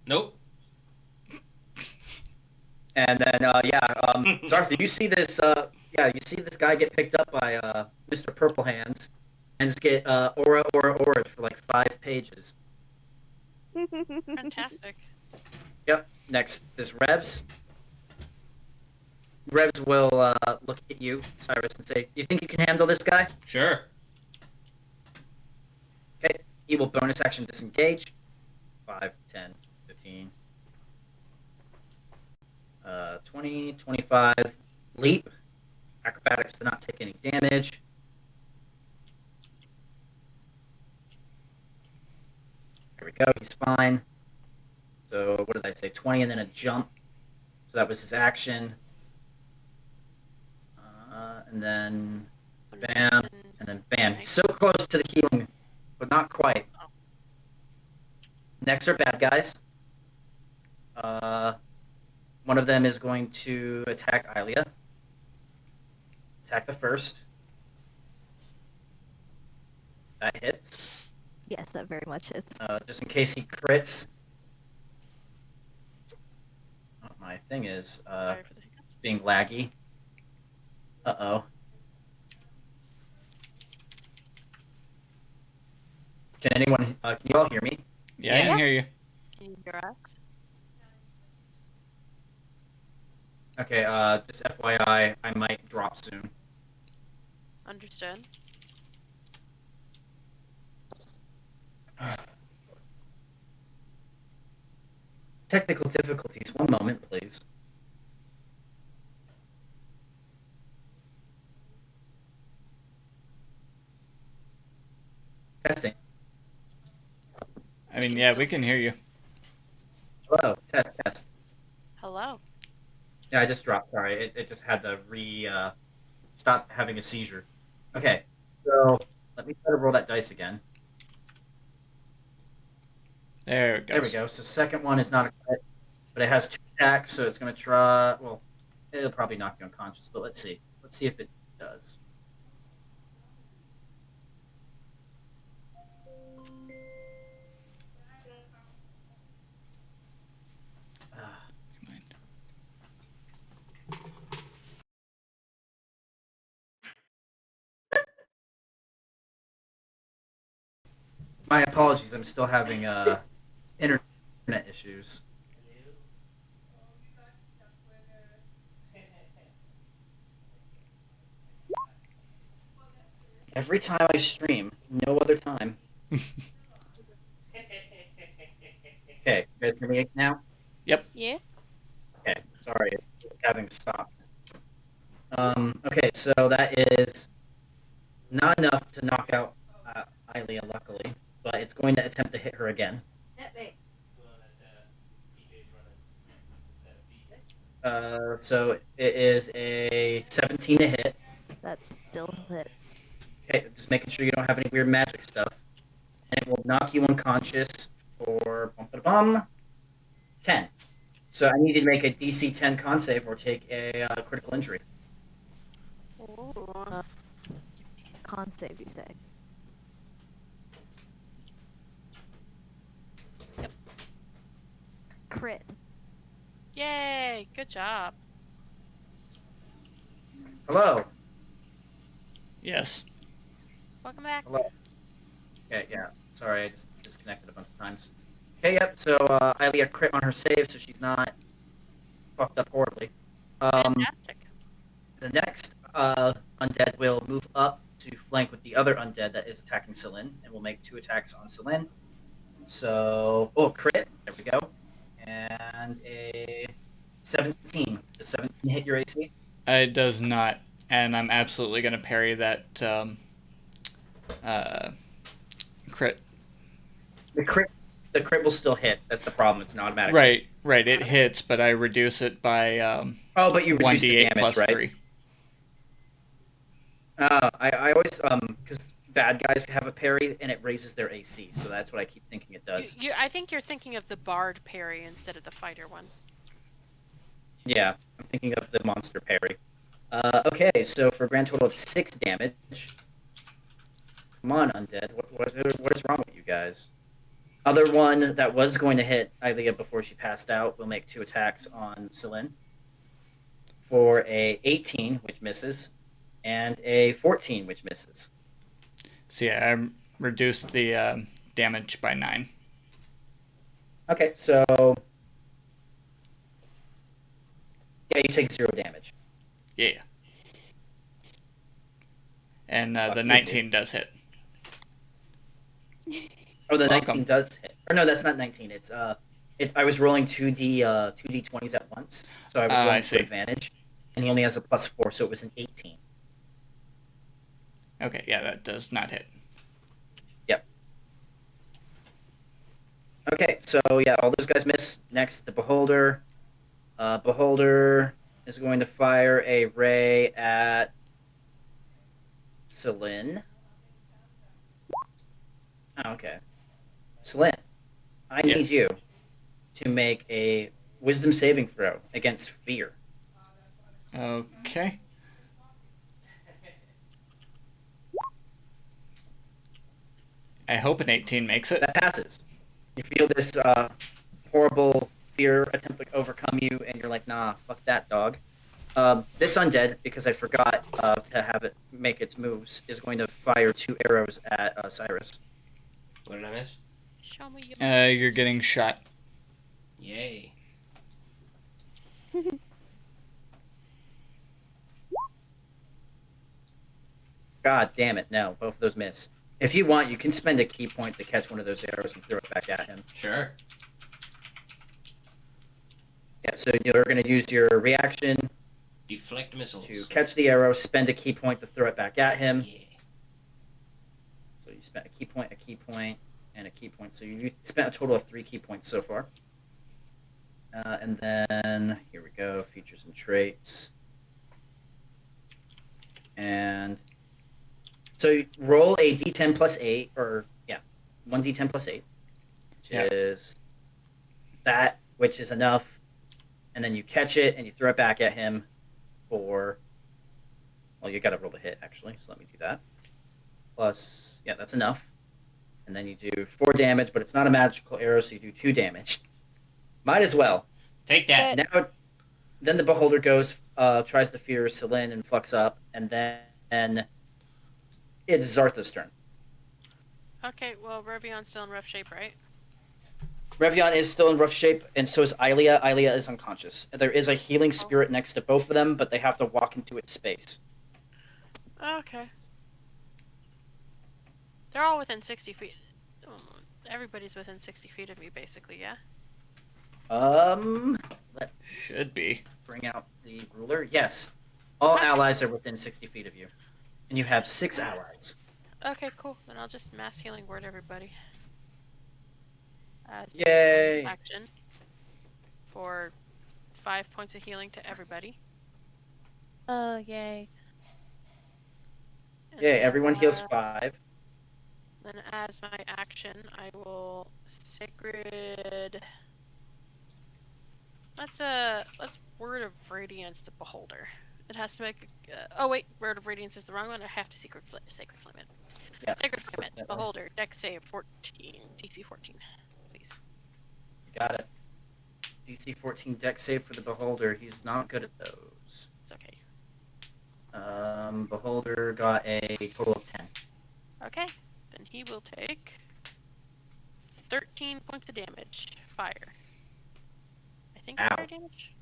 Nope. And then Zartha, you see this you see this guy get picked up by Mr. Purple Hands and just get aura for like 5 pages. Fantastic. Yep. Next is Revs. Revs will look at you, Cyrus, and say, "You think you can handle this guy?" Sure. Okay. He will bonus action disengage. 5, 10, 15, 20, 25. Leap. Acrobatics to not take any damage. There we go. He's fine. So what did I say? 20 and then a jump. So that was his action. And then Bonus bam, action. and then bam. Okay. So close to the healing, but not quite. Oh. Next are bad guys. One of them is going to attack Ilia. Attack the first. That hits. Yes, that very much hits. Just in case he crits. Oh, my thing is Sorry for the hiccup. being laggy. Uh-oh. Can anyone, can you all hear me? Yeah, I can hear you. Can you hear us? Okay, just FYI, I might drop soon. Understood. Technical difficulties, one moment, please. Testing. I mean, yeah, we can hear you. Hello, test. Hello. Yeah, I just dropped, sorry, it just had to stop having a seizure. Okay, so let me try to roll that dice again. There it goes. There we go, so second one is not a crit, but it has 2 attacks, so it's going to try, well, it'll probably knock you unconscious, but let's see. Let's see if it does. My apologies, I'm still having internet issues. Every time I stream, no other time. Okay, you guys hear me now? Yep. Yeah. Okay, sorry, it's having stopped. Okay, so that is not enough to knock out Ilia, luckily, but it's going to attempt to hit her again. So it is a 17 to hit. That still hits. Okay, just making sure you don't have any weird magic stuff. And it will knock you unconscious for 10. So I need you to make a DC 10 con save or take a critical injury. Ooh. Con save, you say? Yep. Crit. Yay! Good job. Hello. Yes. Welcome back. Hello. Yeah. Sorry, I just disconnected a bunch of times. Okay, yep. So Ilia crit on her save, so she's not fucked up horribly. Fantastic. The next undead will move up to flank with the other undead that is attacking Celine, and will make 2 attacks on Celine. So, crit. There we go. And a 17. Does 17 hit your AC? It does not, and I'm absolutely going to parry that crit. The crit will still hit. That's the problem. It's an automatic. Right. It hits, but I reduce it by but you reduce the 1d8 damage, plus right? 3. I always because bad guys have a parry and it raises their AC, so that's what I keep thinking it does. I think you're thinking of the bard parry instead of the fighter one. Yeah, I'm thinking of the monster parry. Okay, so for a grand total of 6 damage. Come on, undead. What is wrong with you guys? Other one that was going to hit Ilia before she passed out will make 2 attacks on Celine. for a 18, which misses, and a 14, which misses. So yeah, I reduced the damage by 9. Okay, so yeah, you take 0 damage. Yeah. And Fuck the you, dude. 19 does hit. Oh, the Welcome. 19 does hit. Or no, that's not 19. I was rolling 2d20s at once, so I was I rolling to see. advantage, and he only has a +4, so it was an 18. Okay, yeah, that does not hit. Yep. Okay, so yeah, all those guys miss. Next, the Beholder. Beholder is going to fire a ray at Celine. Oh, okay. Celine, I need Yes. you to make a wisdom saving throw against fear. Okay. I hope an 18 makes it. That passes. You feel this horrible fear attempt to overcome you, and you're like, nah, fuck that, dog. This undead, because I forgot to have it make its moves, is going to fire 2 arrows at Cyrus. What did I miss? Show me your You're getting shot. Yay. God damn it, no, both of those miss. If you want, you can spend a key point to catch one of those arrows and throw it back at him. Sure. Yeah, so you're going to use your reaction Deflect missiles. to catch the arrow, spend a key point to throw it back at him. Yeah. So you spent a key point, and a key point. So you spent a total of 3 key points so far. And then, here we go, features and traits. And so roll a d10 plus 8, or, yeah, 1d10 plus 8, which Yep. is that, which is enough. And then you catch it, and you throw it back at him for, well, you got to roll the hit, actually, so let me do that. Plus, yeah, that's enough. And then you do 4 damage, but it's not a magical arrow, so you do 2 damage. Might as well. Take that. Now, then the Beholder goes, tries to fear Celine and fucks up, and then it's Zartha's turn. Okay, well, Revion's still in rough shape, right? Revion is still in rough shape, and so is Ilia. Ilia is unconscious. There is a healing spirit next to both of them, but they have to walk into its space. Okay. They're all within 60 feet. Everybody's within 60 feet of me, basically, yeah? Let's Should be. bring out the ruler. Yes. All allies are within 60 feet of you. And you have 6 allies. Okay, cool. Then I'll just mass healing word everybody. As a Yay. action for 5 points of healing to everybody. Yay. And Yay, then, everyone heals 5. Then as my action, I will sacred. Let's word of radiance the beholder. It has to make. Oh wait, word of radiance is the wrong one. I have to sacred flame it. Yeah. Sacred flame it. Beholder. Dex save 14. DC 14, please. You got it. DC 14 dex save for the Beholder. He's not good at those. It's okay. Beholder got a total of 10. Okay, then he will take 13 points of damage. Fire. I think it's Ow. fire damage.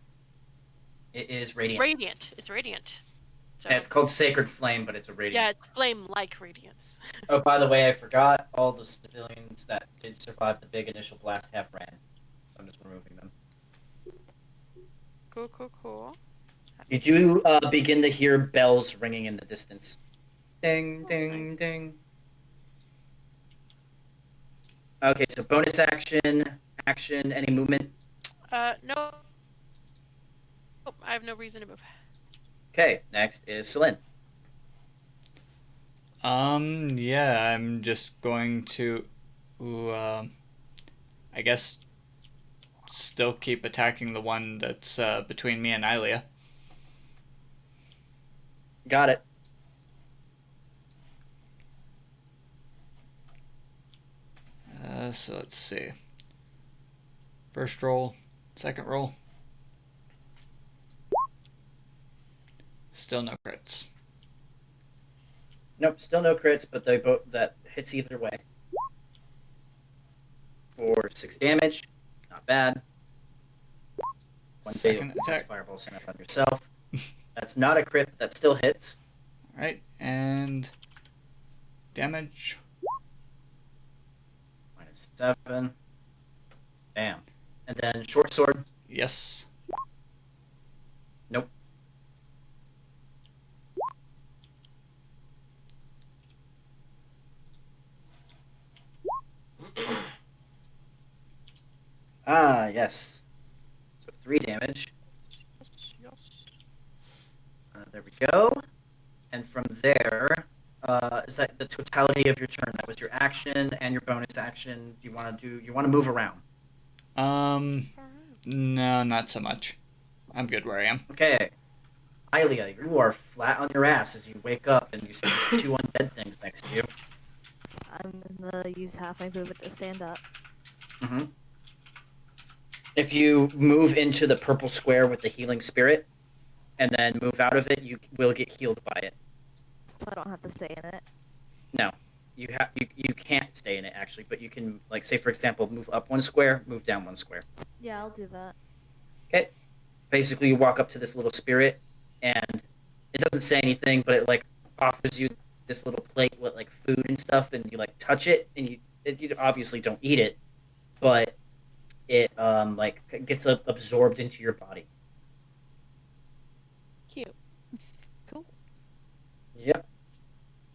It is radiant. Radiant. It's radiant. So Yeah, it's called Sacred Flame, but it's a radiant. yeah, it's flame-like radiance. Oh, by the way, I forgot all the civilians that did survive the big initial blast have ran. So I'm just removing them. Cool. You do begin to hear bells ringing in the distance. Ding, Oh, ding, nice. ding. Okay, so bonus action, any movement. No. Oh, I have no reason to move. Okay, next is Celine. Yeah, I'm just going to, I guess, still keep attacking the one that's between me and Ilia. Got it. So let's see. First roll, second roll. Still no crits. Nope, still no crits, but they both that hits either way. For 6 damage, not bad. One day Second you'll cast attack. Fireball Sand on yourself. That's not a crit, but that still hits. Alright, and damage. -7. Bam. And then short sword. Yes. Nope. Ah, yes. So 3 damage. There we go. And from there, is that the totality of your turn? That was your action and your bonus action. You want to move around? No, not so much. I'm good where I am. Okay. Ilia, you are flat on your ass as you wake up and you see these 2 undead things next to you. I'm gonna use half my movement to stand up. Mm-hmm. If you move into the purple square with the healing spirit, and then move out of it, you will get healed by it. So I don't have to stay in it. No, you can't stay in it actually, but you can, like, say for example, move up 1 square, move down 1 square. Yeah, I'll do that. Okay. Basically, you walk up to this little spirit, and it doesn't say anything, but it like offers you this little plate with like food and stuff, and you like touch it, and you obviously don't eat it, but it like gets absorbed into your body. Cute. Cool. Yep.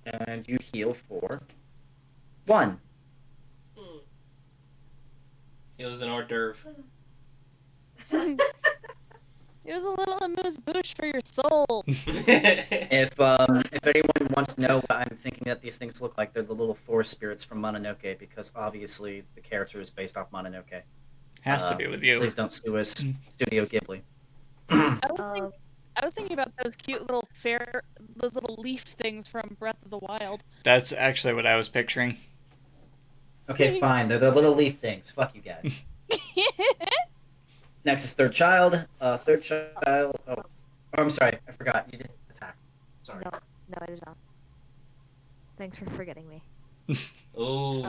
And you heal for 1. It was an hors d'oeuvre. It was a little amuse-bouche for your soul. If anyone wants to know what I'm thinking that these things look like, they're the little forest spirits from Mononoke, because obviously the character is based off Mononoke. Has to be with you. Please don't sue us, Studio Ghibli. I was thinking about those cute little those little leaf things from Breath of the Wild. That's actually what I was picturing. Okay, fine. They're the little leaf things. Fuck you guys. Next is third child. Third child. Oh, I'm sorry. I forgot. You didn't attack. Sorry. No, I did not. Thanks for forgetting me. Ooh.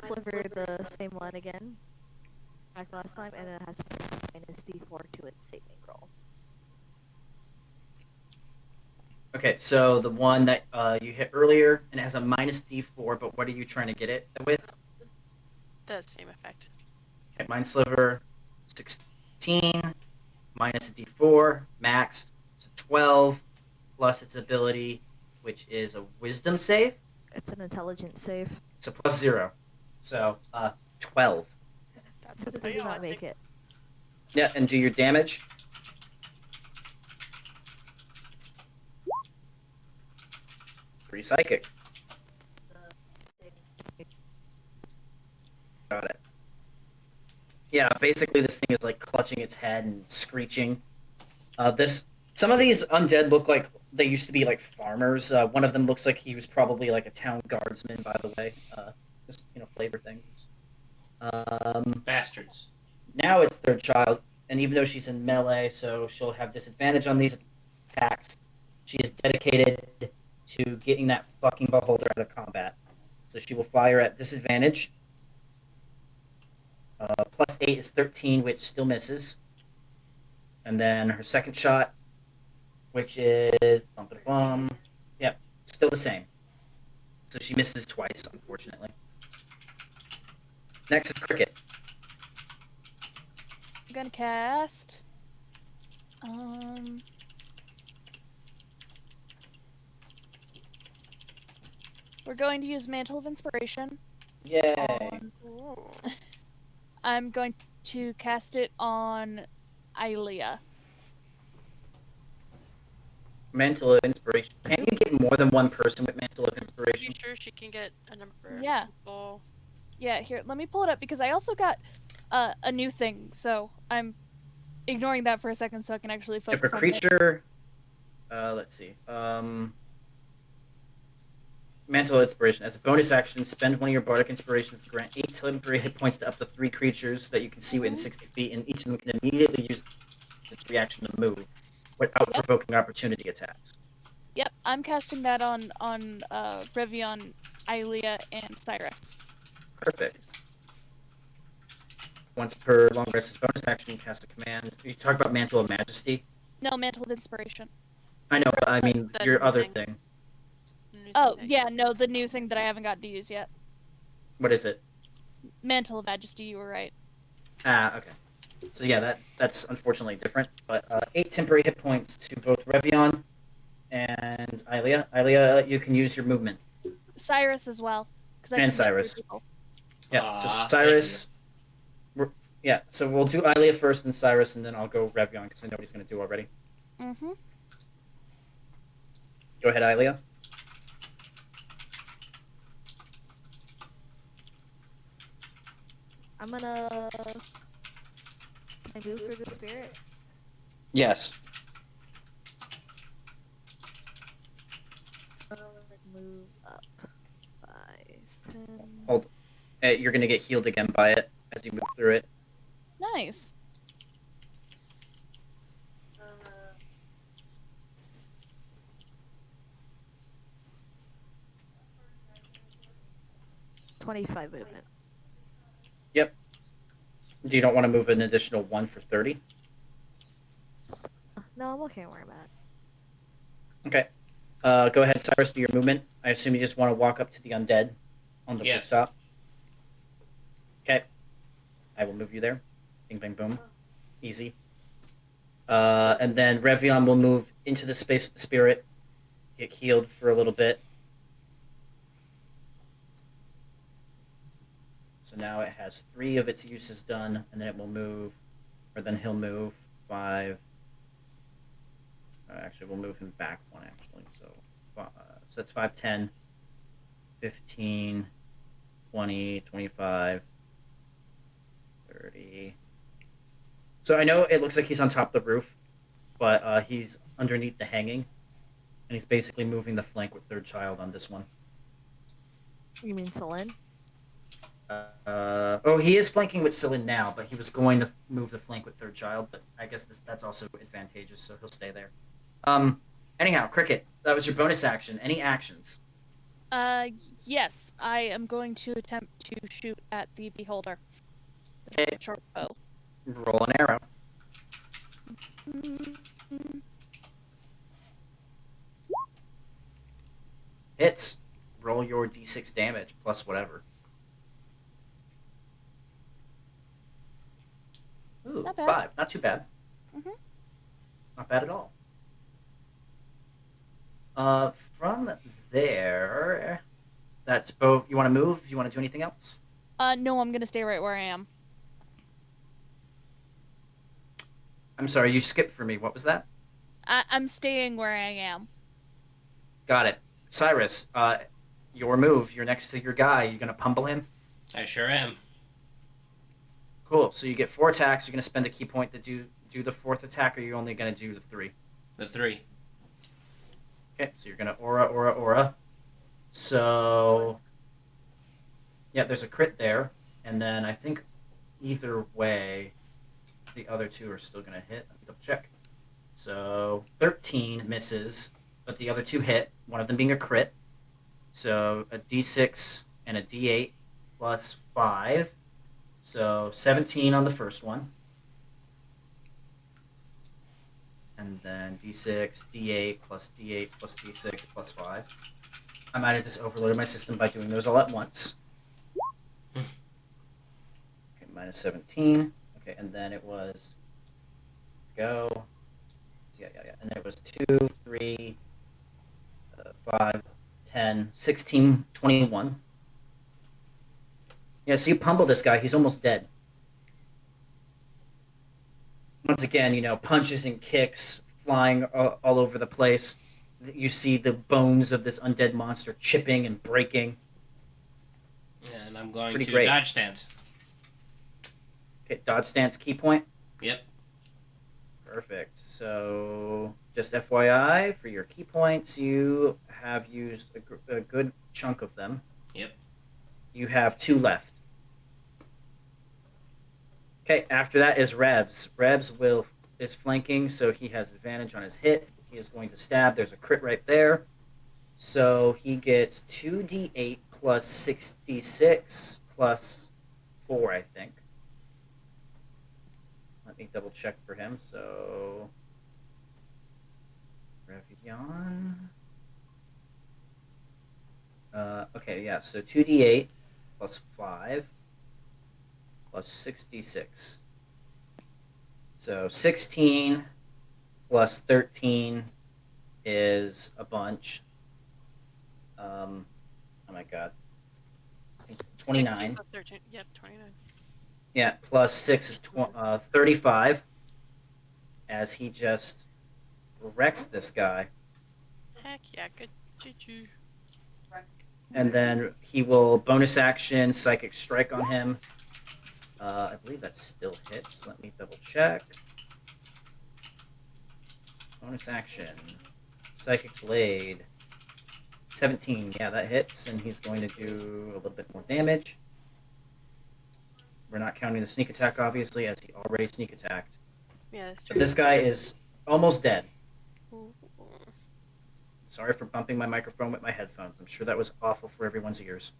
Deliver the same one again, like last time, and it has -D4 to its saving roll. Okay, so the one that you hit earlier, and it has a -D4, but what are you trying to get it with? The same effect. Okay, Mind Sliver, 16, minus a D4, maxed, so 12, plus its ability, which is a Wisdom save. It's an intelligence save. So plus 0. So, 12. That's It does not make it. Yeah, and do your damage. Free psychic. Got it. Yeah, basically this thing is like clutching its head and screeching. Some of these undead look like they used to be like farmers. One of them looks like he was probably like a town guardsman, by the way. Just flavor things. Bastards. Now it's third child, and even though she's in melee, so she'll have disadvantage on these attacks, she is dedicated to getting that fucking beholder out of combat. So she will fire at disadvantage. Plus 8 is 13, which still misses. And then her second shot, which is yep, still the same. So she misses twice, unfortunately. Next is Cricket. I'm gonna cast. We're going to use Mantle of Inspiration. Yay! I'm going to cast it on Ilia. Mantle of Inspiration. Can't you get more than one person with Mantle of Are you Inspiration? sure she can get a number of Yeah. people? Yeah, here, let me pull it up because I also got a new thing, so I'm ignoring that for a second so I can actually focus If a on creature, let's see, Mantle of Inspiration. As a bonus action, spend one of your bardic inspirations to grant 8 temporary hit points to up to 3 creatures that you can see within 60 feet, and each of them can immediately use its reaction to move without Yep. provoking opportunity attacks. Yep, I'm casting that on Revion, Ilea, and Cyrus. Perfect. Once per long rest's bonus action, you cast a command. You talk about Mantle of Majesty. No, Mantle of Inspiration. I know, but I mean The your new other thing. thing. The new thing Oh, that yeah, you- no, the new thing that I haven't gotten to use yet. What is it? Mantle of Majesty, you were right. Ah, okay. So yeah, that's unfortunately different. But 8 temporary hit points to both Revion and Ilea. Ilea, you can use your movement. Cyrus as well, because I And can get three Cyrus. people. Yeah, so Aw, Cyrus. Yeah, so we'll do Ilea first, and Cyrus, and then I'll go Revion because I know what he's going to do already. Mm-hmm. Go ahead, Ilea. I'm gonna. Can I move through the spirit? Yes. Move up 5, 10. Hold. You're going to get healed again by it as you move through it. Nice. 25 movement. Yep. You don't want to move an additional 1 for 30? No, I'm okay where I'm at. Okay. Go ahead, Cyrus, do your movement. I assume you just want to walk up to the undead on the Yes. rooftop. Okay. I will move you there. Bing, bang, boom. Easy. And then Revion will move into the space of the spirit, get healed for a little bit. So now it has 3 of its uses done, and then it will move, or then he'll move 5. Actually, we'll move him back 1, actually. So that's 5, 10, 15, 20, 25, 30. So I know it looks like he's on top of the roof, but he's underneath the hanging, and he's basically moving the flank with third child on this one. You mean Celine? He is flanking with Celine now, but he was going to move the flank with third child, but I guess that's also advantageous, so he'll stay there. Anyhow, Cricket, that was your bonus action. Any actions? Yes, I am going to attempt to shoot at the beholder. Okay. Short bow. Roll an arrow. Hits. Roll your d6 damage plus whatever. Ooh, Not bad. 5. Not too bad. Mhm. Not bad at all. From there, that's both. You want to move? You want to do anything else? No, I'm gonna stay right where I am. I'm sorry, you skipped for me. What was that? I'm staying where I am. Got it. Cyrus, your move. You're next to your guy. You gonna pummel him? I sure am. Cool. So you get 4 attacks. You're gonna spend a key point to do the 4th attack, or you're only gonna do the 3. The 3. Okay. So you're gonna aura. So yeah, there's a crit there, and then I think either way, the other 2 are still gonna hit. Let me double check. So 13 misses, but the other 2 hit. One of them being a crit. So a d6 and a d8 plus 5. So 17 on the first one. And then d6, d8 plus d8 plus d6 plus 5. I might have just overloaded my system by doing those all at once. Okay, minus 17. Okay, and then it was go. Yeah. And then it was 2, 3, 5, 10, 16, 21. Yeah, so you pummel this guy. He's almost dead. Once again, punches and kicks flying all over the place. You see the bones of this undead monster chipping and breaking. And I'm going Pretty to great. dodge stance. Okay, dodge stance key point. Yep. Perfect. So, just FYI, for your key points, you have used a good chunk of them. Yep. You have 2 left. Okay, after that is Revs. Revs will is flanking, so he has advantage on his hit. He is going to stab. There's a crit right there. So he gets 2d8 plus 66 plus 4, I think. Let me double check for him. So, Revion. Okay, yeah, so 2d8 plus 5 plus 66. So 16 plus 13 is a bunch. Oh my god. I think 16 29. plus 13. Yep, 29. Yeah, plus 6 is 35. As he just wrecks this guy. Heck yeah, good choo-choo. And then he will bonus action Psychic Strike on him. I believe that still hits. Let me double check. Bonus action. Psychic Blade. 17. Yeah, that hits, and he's going to do a little bit more damage. We're not counting the sneak attack, obviously, as he already sneak attacked. Yeah, that's But true. this guy is almost dead. Ooh. Sorry for bumping my microphone with my headphones. I'm sure that was awful for everyone's ears.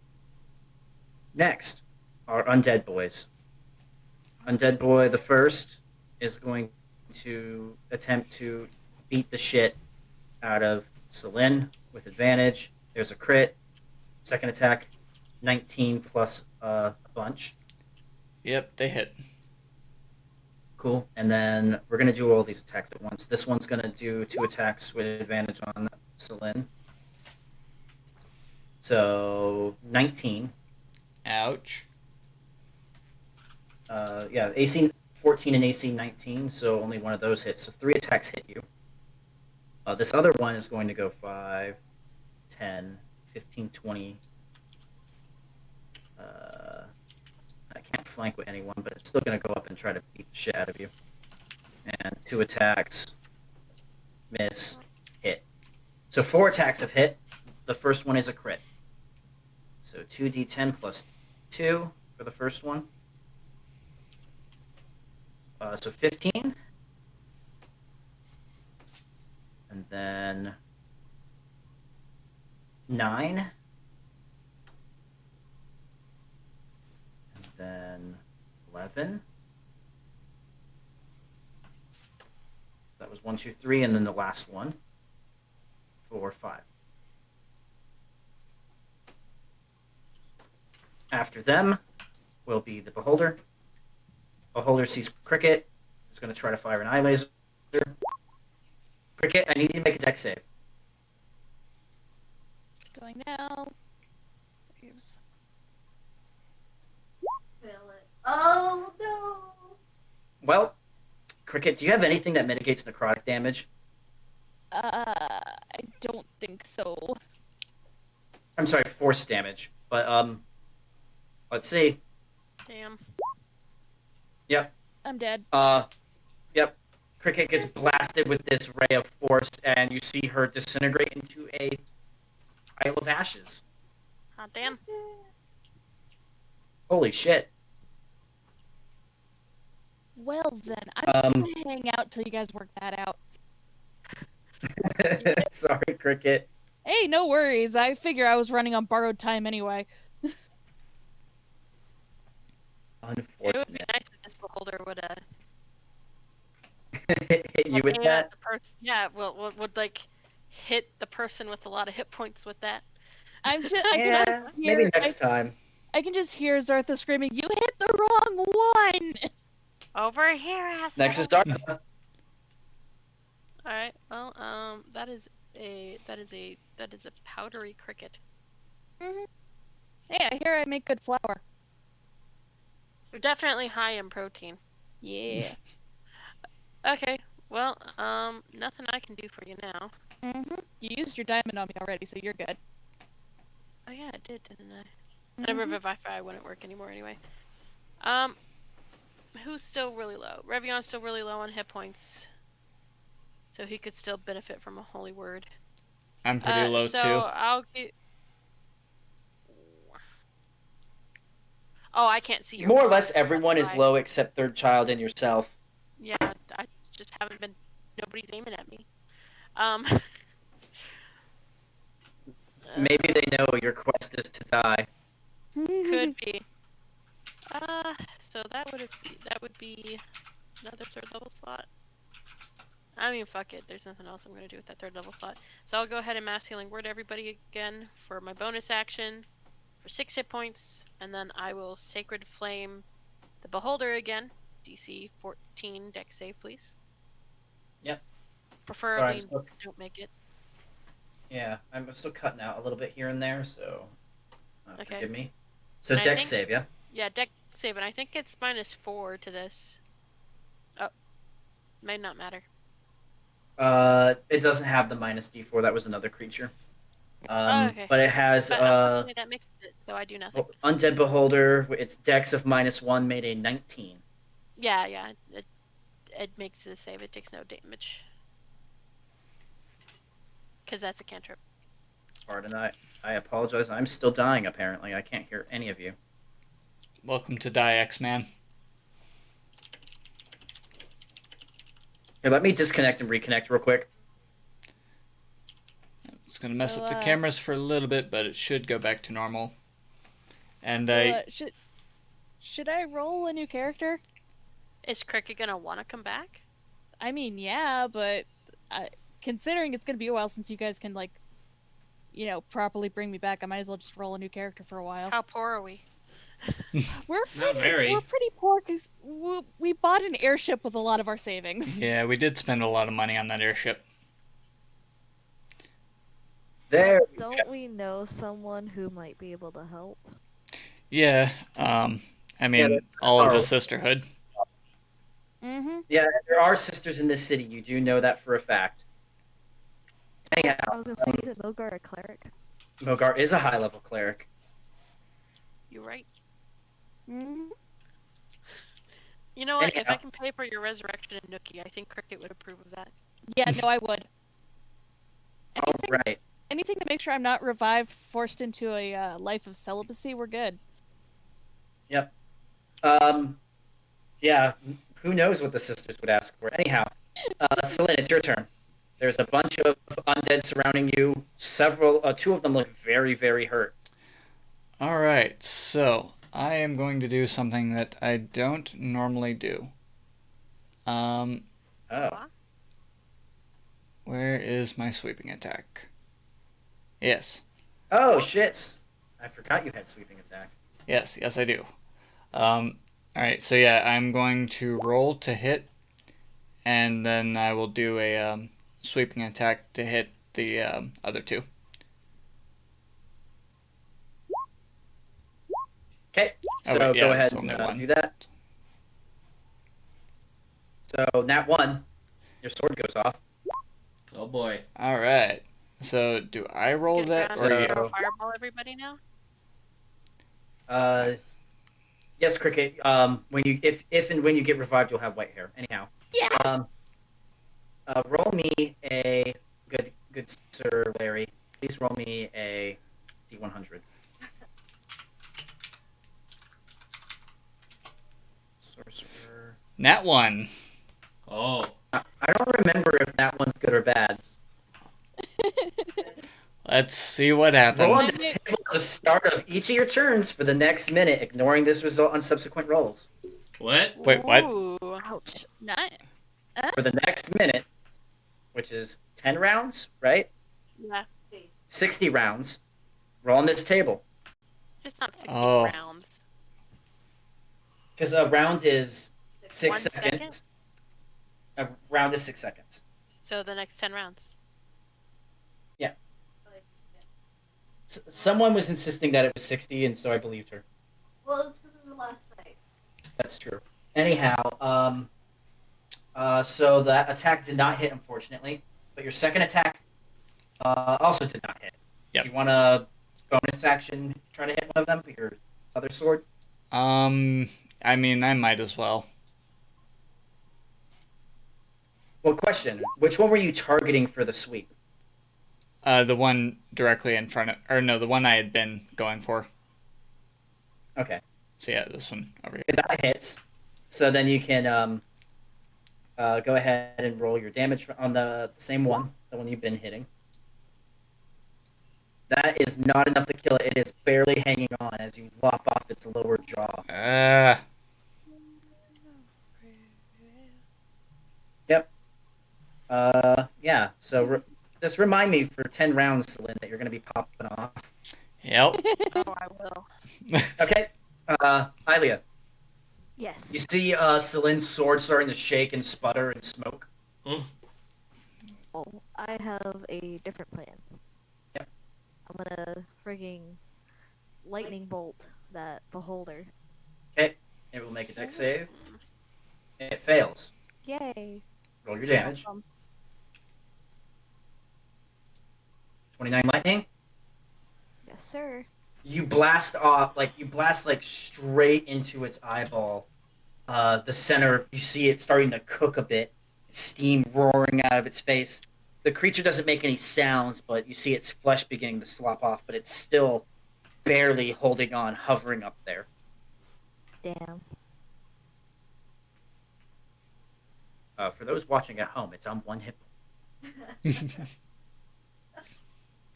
Next, our Undead Boys. Undead Boy the first is going to attempt to beat the shit out of Celine with advantage. There's a crit. Second attack, 19 plus a bunch. Yep, they hit. Cool. And then we're going to do all these attacks at once. This one's going to do 2 attacks with advantage on Celine. So 19. Ouch. Yeah, AC 14 and AC 19, so only one of those hits. So 3 attacks hit you. This other one is going to go 5, 10, 15, 20. I can't flank with anyone, but it's still going to go up and try to beat the shit out of you. And 2 attacks, miss, hit. So 4 attacks have hit. The first one is a crit. So 2d10 plus 2 for the first one. So 15. And then 9. And then 11. That was 1, 2, 3, and then the last one. 4, 5. After them will be the Beholder. Beholder sees Cricket. Is going to try to fire an eye laser. Cricket, I need you to make a dex save. Going now. Saves. Oh no! Well, Cricket, do you have anything that mitigates necrotic damage? I don't think so. I'm sorry, force damage. But let's see. Damn. Yep. I'm dead. Yep. Cricket gets blasted with this ray of force, and you see her disintegrate into a pile of ashes. Hot damn. Holy shit. Well then, I'm just Um, gonna hang out till you guys work that out. Sorry, Cricket. Hey, no worries. I figure I was running on borrowed time anyway. It would be Unfortunate. nice if this beholder would Hit you with aim that? at the person. Yeah, well, would like hit the person with a lot of hit points with that. I'm just. Yeah, maybe next time. I can just hear Zartha screaming, "You hit the wrong one!" Over here, asshole. Next is Dartha. All right. Well, that is a powdery cricket. Mm-hmm. Hey, I hear I make good flour. You're definitely high in protein. Yeah. Okay. Well, nothing I can do for you now. Mm-hmm. You used your diamond on me already, so you're good. Oh yeah, I did, didn't I? And a Revivify wouldn't work anymore anyway. Who's still really low? Revion's still really low on hit points. So he could still benefit from a holy word. I'm pretty low so too. I'll get... Oh, I can't see your More or mod. less everyone is Why? low except Third Child and yourself. Yeah, it's just haven't been. Nobody's aiming at me. Um. Maybe they know your quest is to die. Could be. So that would be another third level slot. I mean, fuck it. There's nothing else I'm gonna do with that third level slot. So I'll go ahead and mass healing word everybody again for my bonus action for 6 hit points, and then I will sacred flame the beholder again. DC 14 dex save, please. Yep. Preferably Sorry, don't make it. Yeah, I'm still cutting out a little bit here and there, so Okay. forgive me. So And I dex think- save, yeah? Yeah, dex save, and I think it's -4 to this. Oh, may not matter. It doesn't have the minus D4. That was another creature. Okay. But it has But unfortunately, that makes it so I do nothing. Undead Beholder. Its dex of -1 made a 19. Yeah. It makes the save. It takes no damage. Because that's a cantrip. Pardon, I apologize. I'm still dying, apparently. I can't hear any of you. Welcome to Die X-Man. Here, let me disconnect and reconnect real quick. It's going to mess So, up the cameras for a little bit, but it should go back to normal. And So, should I roll a new character? Is Cricket gonna want to come back? I mean, yeah, but considering it's gonna be a while since you guys can properly bring me back, I might as well just roll a new character for a while. How poor are we? We're Not very. pretty poor because we bought an airship with a lot of our savings. yeah, we did spend a lot of money on that airship. There. Don't we know someone who might be able to help? Yeah, I mean, all of the sisterhood. Mm-hmm. Yeah, there are sisters in this city. You do know that for a fact. Anyhow, I was gonna say, isn't Mogar a cleric? Mogar is a high-level cleric. You right? Mm-hmm. You know what? If Anyhow. I can pay for your resurrection and Nookie, I think Cricket would approve of that. Yeah, no, I would. All right. Anything to make sure I'm not revived, forced into a life of celibacy, we're good. Yep. Yeah. Who knows what the sisters would ask for? Anyhow, Celine, it's your turn. There's a bunch of undead surrounding you. Two of them look very, very hurt. All right, so I am going to do something that I don't normally do. Oh. Where is my sweeping attack? Yes. Oh, shit. I forgot you had sweeping attack. Yes, I do. Alright, so yeah, I'm going to roll to hit, and then I will do a sweeping attack to hit the other two. Okay, Oh, so wait, yeah, go ahead it's and only one. do that. So, nat 1, your sword goes off. Oh boy. Alright, so do I roll Get that, down or and you? fireball everybody now. Yes, Cricket. When you if and when you get revived, you'll have white hair. Anyhow. Yeah. Roll me a good Sir Larry. Please roll me a D100. Sorcerer. Nat 1. Oh. I don't remember if that one's good or bad. Let's see what Roll on happens. this table at the start of each of your turns for the next minute, ignoring this result on subsequent rolls. What? Wait, what? Ooh. Ouch. Not. For the next minute, which is 10 rounds, right? Yeah. 60 rounds. Roll on this table. It's not 60 Oh. rounds. Because a round is 6 1 seconds. A round is 6 seconds. So the next 10 rounds. Someone was insisting that it was 60, and so I believed her. Well, it's because of the last night. That's true. Anyhow, so that attack did not hit, unfortunately. But your second attack also did not hit. Yep. You want to bonus action try to hit one of them with your other sword? I mean, I might as well. Well, question. Which one were you targeting for the sweep? The one directly in front of, or no, the one I had been going for. Okay. So yeah, this one over here. That hits. So then you can Go ahead and roll your damage on the same one, the one you've been hitting. That is not enough to kill it. It is barely hanging on as you lop off its lower jaw. Yep. Yeah. So just remind me for 10 rounds, Lynn, that you're going to be popping off. Yep. Oh, I will. Okay. Ilia, Yes. you see Celine's sword starting to shake and sputter and smoke. Mm. Oh, I have a different plan. Yep. I'm gonna frigging lightning bolt that beholder. Okay. It will make a dex save. It fails. Yay! Roll your damage. Awesome. 29 lightning. Yes, sir. You blast like straight into its eyeball. The center, you see it starting to cook a bit, steam roaring out of its face. The creature doesn't make any sounds, but you see its flesh beginning to slop off, but it's still barely holding on, hovering up there. Damn. For those watching at home, it's on one hit point.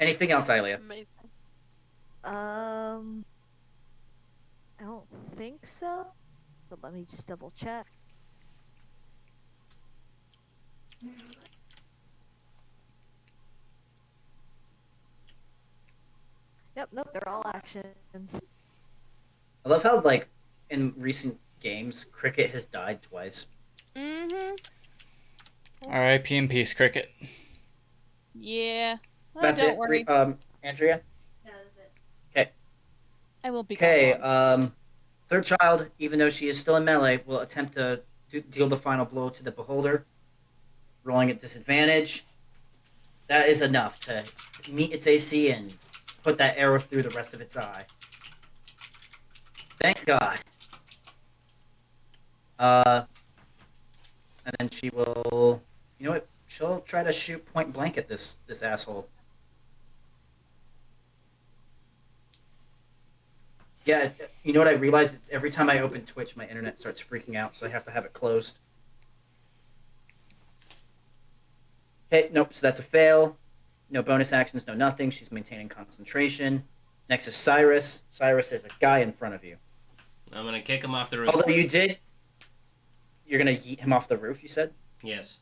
Anything else, Ilia? Amazing. I don't think so. But let me just double check. Yep, nope, they're all actions. I love how, like, in recent games, Cricket has died twice. Mm-hmm. R.I.P. in peace, Cricket. Yeah. Well, That's don't it, worry. Andrea? I will be Okay, gone long. third child, even though she is still in melee, will attempt to deal the final blow to the beholder, rolling at disadvantage. That is enough to meet its AC and put that arrow through the rest of its eye. Thank God. And then she will, you know what? She'll try to shoot point blank at this asshole. Yeah, you know what I realized? It's every time I open Twitch, my internet starts freaking out, so I have to have it closed. Okay, nope, so that's a fail. No bonus actions, no nothing. She's maintaining concentration. Next is Cyrus. Cyrus is a guy in front of you. I'm gonna kick him off the roof. Although you're gonna yeet him off the roof, you said? Yes.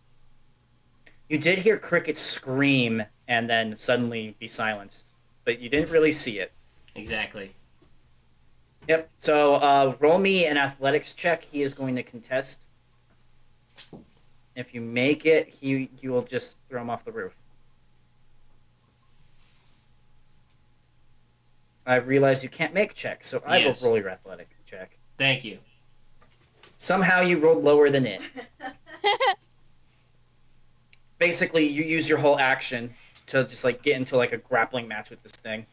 You did hear Cricket scream and then suddenly be silenced, but you didn't really see it. Exactly. Yep, so roll me an athletics check. He is going to contest. If you make it, you will just throw him off the roof. I realize you can't make checks, so I Yes. will roll your athletic check. Thank you. Somehow you rolled lower than it. Basically, you use your whole action to just like get into like a grappling match with this thing.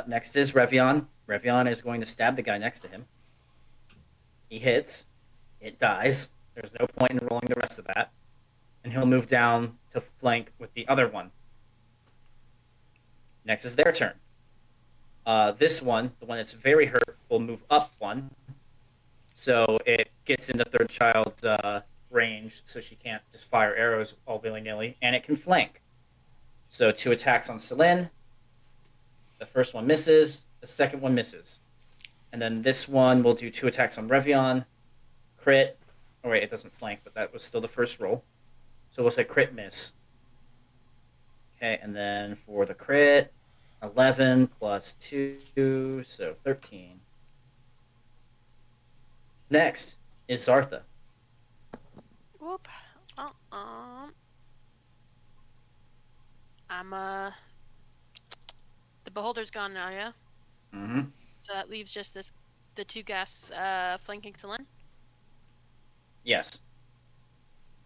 Next is Revion. Revion is going to stab the guy next to him. He hits. It dies. There's no point in rolling the rest of that. And he'll move down to flank with the other one. Next is their turn. This one, the one that's very hurt, will move up one. So it gets into third child's range, so she can't just fire arrows all willy-nilly. And it can flank. So 2 attacks on Celine. The first one misses. The second one misses. And then this one will do 2 attacks on Revion. Crit. Oh, wait, it doesn't flank, but that was still the first roll. So we'll say crit miss. Okay, and then for the crit, 11 plus 2, so 13. Next is Zartha. Whoop. I'm the beholder's gone now, yeah? Mm-hmm. So that leaves just the 2 gas flanking Celine. Yes.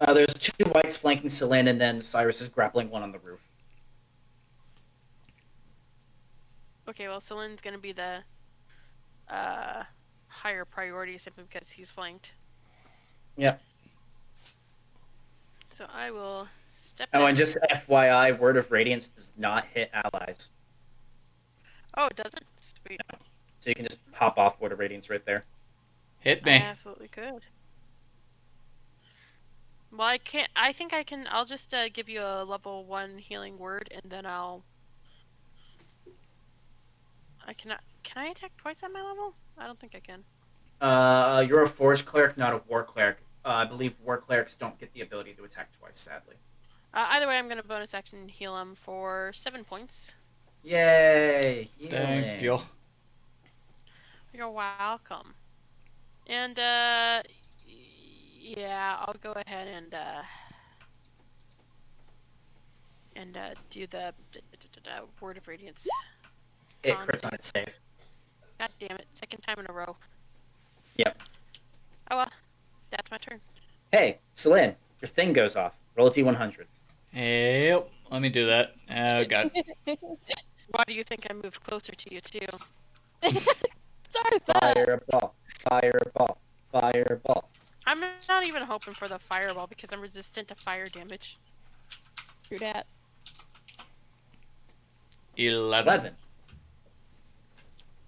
There's 2 whites flanking Celine, and then Cyrus is grappling one on the roof. Okay, well Celine's gonna be the higher priority simply because he's flanked. Yep. So I will step Oh, down. and just FYI, Word of Radiance does not hit allies. Oh, it doesn't? Sweet. So you can just pop off Word of Radiance right there. Hit I me. absolutely could. Well, I can't. I think I can. I'll just give you a level 1 healing word, and then I cannot. Can I attack twice at my level? I don't think I can. You're a forest cleric, not a war cleric. I believe war clerics don't get the ability to attack twice, sadly. Either way, I'm gonna bonus action heal him for 7 points. Yay! Thank Healing. you. You're welcome. And yeah, I'll go ahead and do the word of radiance. It Con crits on save. its save. God damn it! Second time in a row. Yep. Oh well, that's my turn. Hey, Celine, your thing goes off. Roll a d100. Yep. Let me do that. Oh god. Why do you think I moved closer to you too? Sorry, that. Fireball. Fireball. Fireball. I'm not even hoping for the fireball because I'm resistant to fire damage. True that. 11. 11.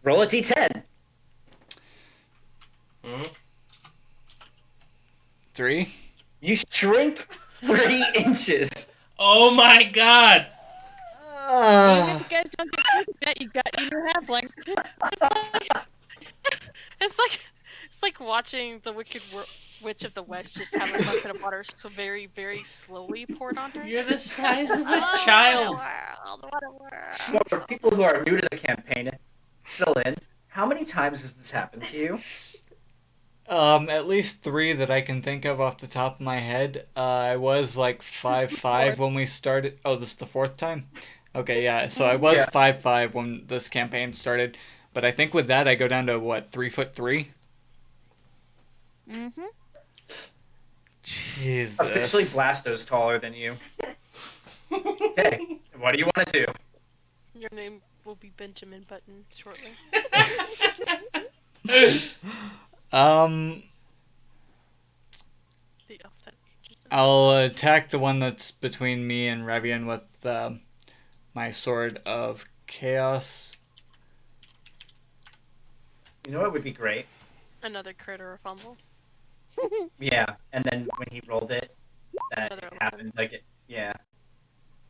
Roll a d10. Hmm? 3. You shrink 3 inches. Oh my god! Even if you guys don't get through that, you got your new halfling. It's like watching the Witch of the West just have a bucket of water so very, very slowly poured onto her. You're the size of a Oh, child! what a world. Well, for people who are new to the campaign, Celine, how many times has this happened to you? At least 3 that I can think of off the top of my head. I was like 5-5 when we started. Oh, this is the 4th time? Okay, yeah. So I was Yeah. 5-5 when this campaign started. But I think with that, I go down to what, 3'3"? Mm-hmm. Jesus. Officially, Blasto's taller than you. Okay, what do you want to do? Your name will be Benjamin Button shortly. Um, The elf that features in I'll the- attack the one that's between me and Revian with my sword of chaos. You know what would be great? Another crit or a fumble. Yeah, and then when he rolled it, that Another it happened. Like it, yeah.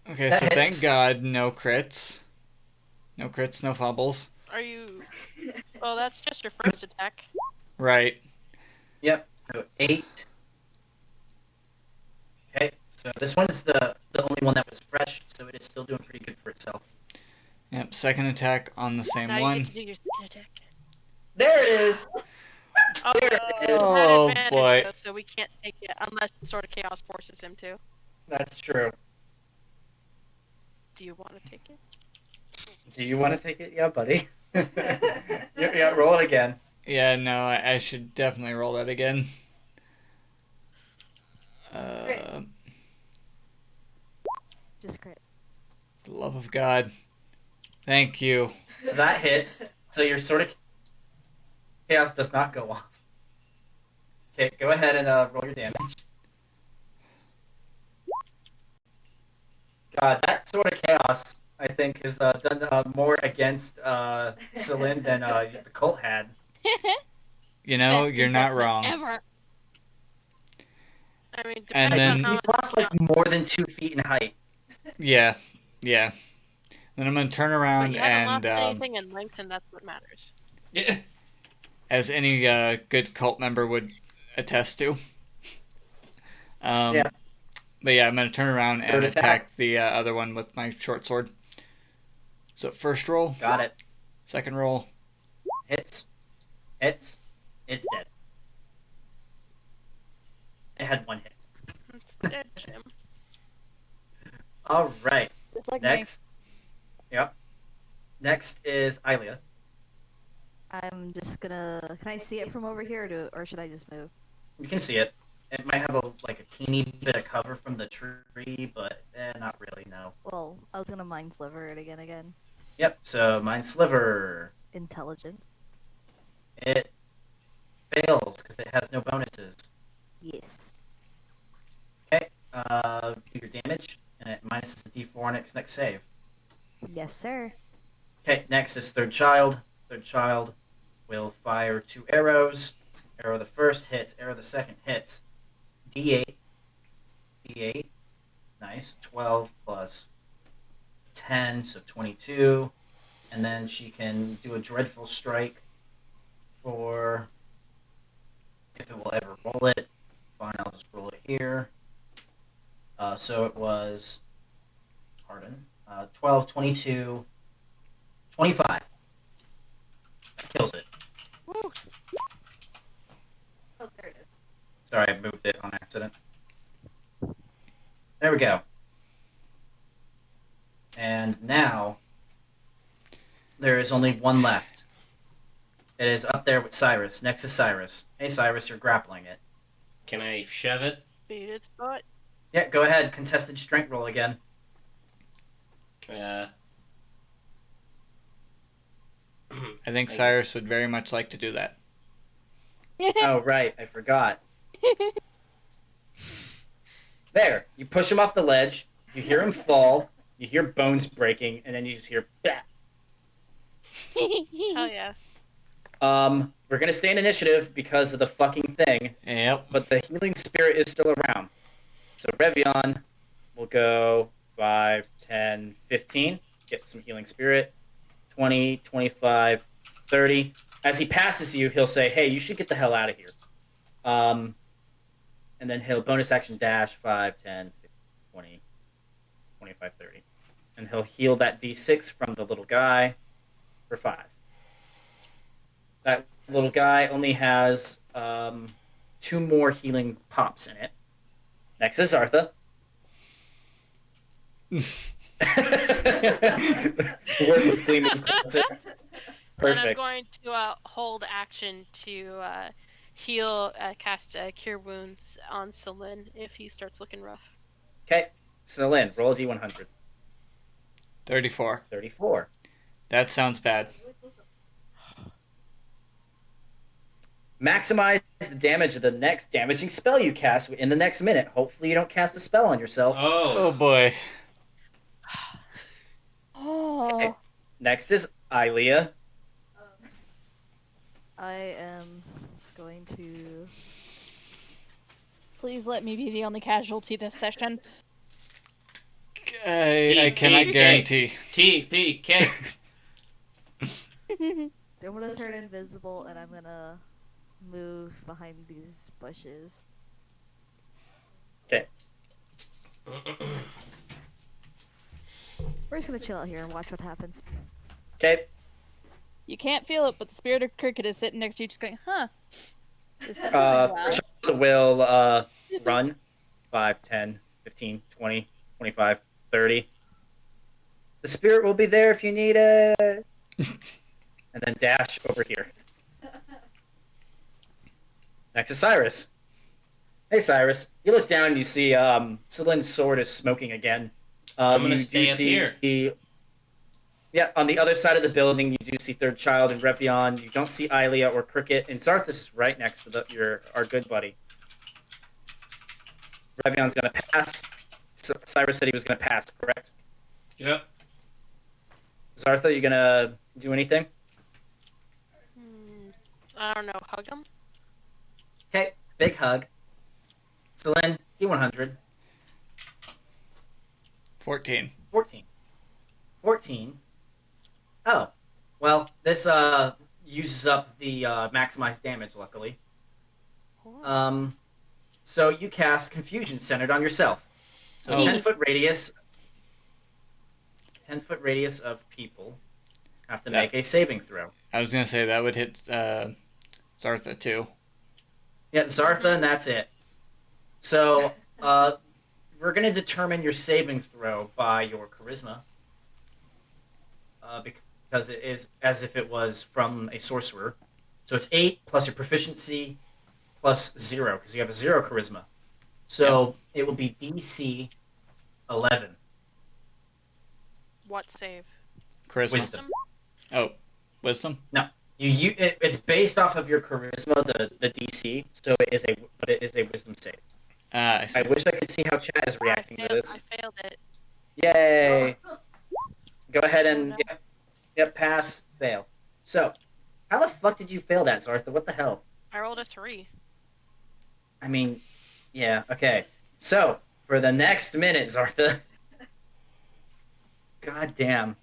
Okay, That so thank hits. God, no crits. No crits, no fumbles. Are you? Well, that's just your first attack. Right. Yep. So 8. Okay. So this one is the only one that was fresh, so it is still doing pretty good for itself. Yep, second attack on the same Now you one. get to do your second attack. There it is. Oh, There it it's is. not Oh, advantage boy. though, so we can't take it unless Sword of Chaos forces him to. That's true. Do you want to take it? Do you want to take it? Yeah, buddy. Yeah, roll it again. Yeah, no, I should definitely roll that again. Just crit. For the love of God. Thank you. So that hits. So your Sword of Chaos does not go off. Okay, go ahead and roll your damage. God, that Sword of Chaos, I think, has done more against Celine than the cult had. You know, Best you're not investment wrong. Ever. I mean, And depending then- on how He's much. lost like more than 2 feet in height. Yeah, yeah. Then I'm going to turn But around you haven't and, lost anything in length, and that's what matters. Yeah. as any good cult member would attest to. Yeah. But yeah, I'm going to turn around and Third attack. attack the other one with my short sword. So first roll, Got it. second roll. Hits. Hits. It's dead. It had 1 hit. It's dead, Jim. All right. Just like Next. Yep. Next is Ilia. I'm just gonna. Can I see it from over here, or should I just move? You can see it. It might have a teeny bit of cover from the tree, but not really. No. Well, I was gonna mind sliver it again. Yep. So Mind Sliver. Intelligence. It fails because it has no bonuses. Yes. Okay. Do your damage, and it minuses a D4 on its next save. Yes, sir. Okay. Next is Third Child. Third Child will fire 2 arrows. Arrow the first hits. Arrow the second hits. D8. D8. Nice. 12 plus 10, so 22. And then she can do a dreadful strike for, if it will ever roll it. Fine, I'll just roll it here. So it was, 12, 22, 25. That kills it. Woo. Oh, there it is. Sorry, I moved it on accident. There we go. And now, there is only one left. It is up there with Cyrus. Next is Cyrus. Hey, Cyrus, you're grappling it. Can I shove it? Beat its butt. Yeah, go ahead. Contested strength roll again. Uh, I think Cyrus would very much like to do that. Oh, right. I forgot. There. You push him off the ledge. You hear him fall. You hear bones breaking. And then you just hear... Bah! Hell yeah. We're going to stay in initiative because of the fucking thing. Yep. But the healing spirit is still around. So Revion will go 5, 10, 15. Get some healing spirit. 20, 25, 30. As he passes you, he'll say, hey, you should get the hell out of here. And then he'll bonus action dash 5, 10, 15, 20, 25, 30. And he'll heal that d6 from the little guy for 5. That little guy only has 2 more healing pops in it. Next is Zartha. Wordlessly moved closer. And I'm Perfect. going to hold action to heal, cast Cure Wounds on Celine if he starts looking rough. Okay, Celine, roll a d100. 34. 34. That sounds bad. Maximize the damage of the next damaging spell you cast in the next minute. Hopefully you don't cast a spell on yourself. Oh oh, boy. Oh. Next is Ilea. I am going to. Please let me be the only casualty this session. I cannot T, guarantee. TPK. I'm gonna turn invisible and I'm gonna move behind these bushes. Okay. We're just gonna chill out here and watch what happens. Okay. You can't feel it, but the spirit of cricket is sitting next to you, just going, "Huh? This is going well." First will run 5, 10, 15, 20, 25, 30. The spirit will be there if you need it. And then dash over here. Next is Cyrus. Hey, Cyrus. You look down and you see Celine's sword is smoking again. I'm gonna You stay do up see here. Yeah, on the other side of the building, you do see Third Child and Revion. You don't see Ilea or Cricket. And Zarthus is right next to our good buddy. Revion's going to pass. Cyrus said he was going to pass, correct? Yep. Zartha, you going to do anything? I don't know. Hug him? Okay, big hug. Celine, D100. 14. 14. 14. Oh. Well, this uses up the maximized damage, luckily. So you cast Confusion centered on yourself. So Oh. 10-foot radius. 10-foot radius of people have to make a saving throw. I was going to say that would hit Zartha too. Yeah, Zartha, and that's it. So we're going to determine your saving throw by your charisma. Because it is as if it was from a sorcerer. So it's 8 plus your proficiency plus 0, because you have a 0 charisma. So it will be DC 11. What save? Charisma. Wisdom. Oh, wisdom? It's based off of your charisma, the DC. So it is a wisdom save. I see. I wish I could see how chat is reacting to this. I failed it. Yay! Go ahead Oh, and no. yep, pass, fail. So, how the fuck did you fail that, Zartha? What the hell? I rolled a 3. I mean, yeah, okay. So, for the next minute, Zartha. God damn.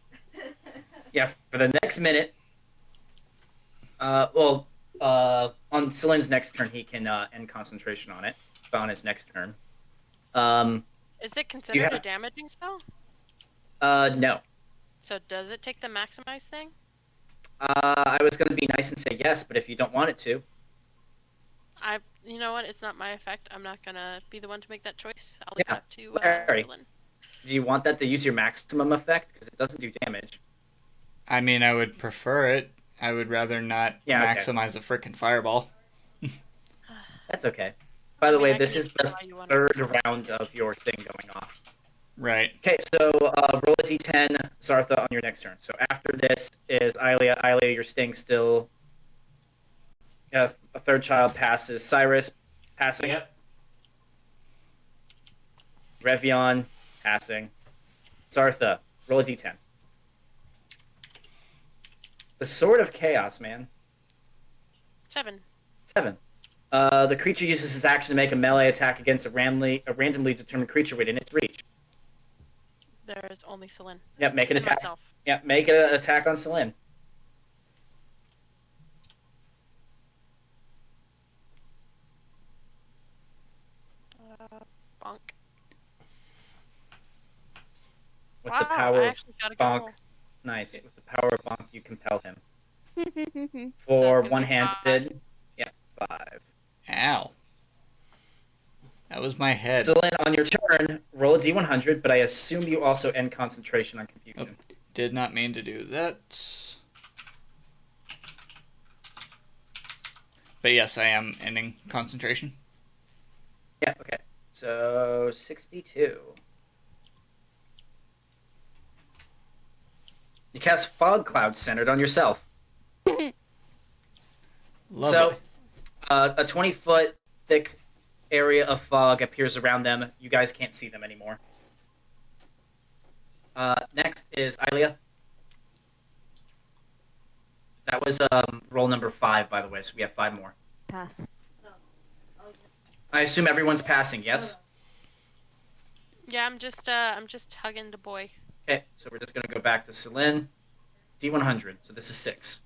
Yeah, for the next minute. On Celin's next turn, he can end concentration on it. On his next turn. Is it considered a have- damaging spell? No. So does it take the maximize thing? I was going to be nice and say yes, but if you don't want it to. You know what? It's not my effect. I'm not gonna be the one to make that choice. I'll leave Yeah, it up to Larry. Celine. Do you want that to use your maximum effect? Because it doesn't do damage. I mean, I would prefer it. I would rather not Yeah, okay. maximize a freaking fireball. That's okay. By the I mean, way, I this can is just the allow you one third more. round of your thing going off. Right. Okay, so roll a d10, Zartha, on your next turn. So after this is Ilia. Ilia, you're staying still. A third child passes. Cyrus, passing. Yep. Revion, passing. Zartha, roll a d10. The Sword of Chaos, man. 7. 7. The creature uses his action to make a melee attack against a randomly determined creature within its reach. There's only Celine. Yep, make an And attack. myself. Yep, make an attack on Celine. Bonk. With Wow, the power I of actually got a bonk. good roll. Nice. With the power of bonk, you compel him. So For it's gonna be one-handed, yeah, 5. Ow. That was my head. Celine, on your turn, roll a d100, but I assume you also end concentration on confusion. Did not mean to do that. But yes, I am ending concentration. Yeah, okay. So, 62. You cast Fog Cloud centered on yourself. Lovely. So, a 20-foot thick area of fog appears around them. You guys can't see them anymore. Next is Ilia. That was roll number 5, by the way, so we have 5 more. Pass. I assume everyone's passing, yes? Yeah, I'm just hugging the boy. Okay, so we're just going to go back to Celine. D100, so this is 6.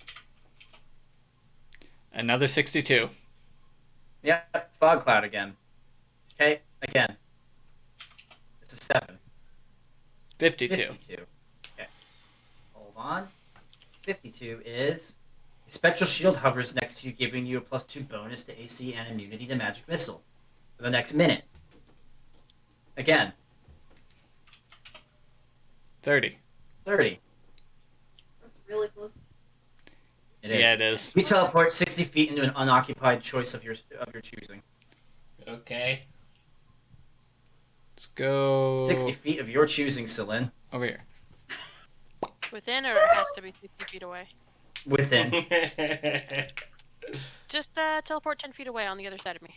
Another 62. Yep, Fog Cloud again. Okay, again. This is 7. 52. 52. Okay. Hold on. 52 is... A spectral shield hovers next to you, giving you a +2 bonus to AC and immunity to magic missile for the next minute. Again. 30. 30. That's really close. It is. Yeah, it is. We teleport 60 feet into an unoccupied choice of your choosing. Okay. Let's go 60 feet of your choosing, Celine. over here. Within, or it has to be 50 feet away? Within. Just teleport 10 feet away on the other side of me.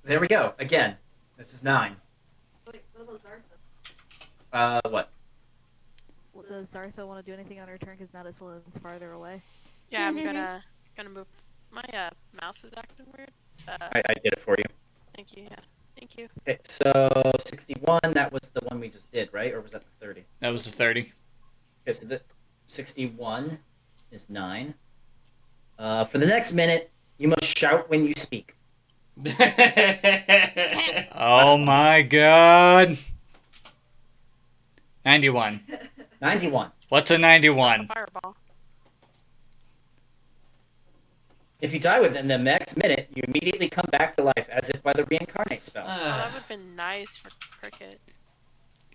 There we go. Again. This is 9. Wait, what about Zartha? What? Does Zartha want to do anything on her turn? Because now that Celin's farther away. Yeah, I'm gonna move. My mouse is acting weird. I did it for you. Thank you. Yeah, thank you. Okay, so 61, that was the one we just did, right? Or was that the 30? That was the 30. Okay, so the 61 is 9. For the next minute, you must shout when you speak. Oh my god. 91. 91. What's a 91? Fireball. If you die within the next minute, you immediately come back to life as if by the reincarnate spell. Oh, that would have been nice for Cricket.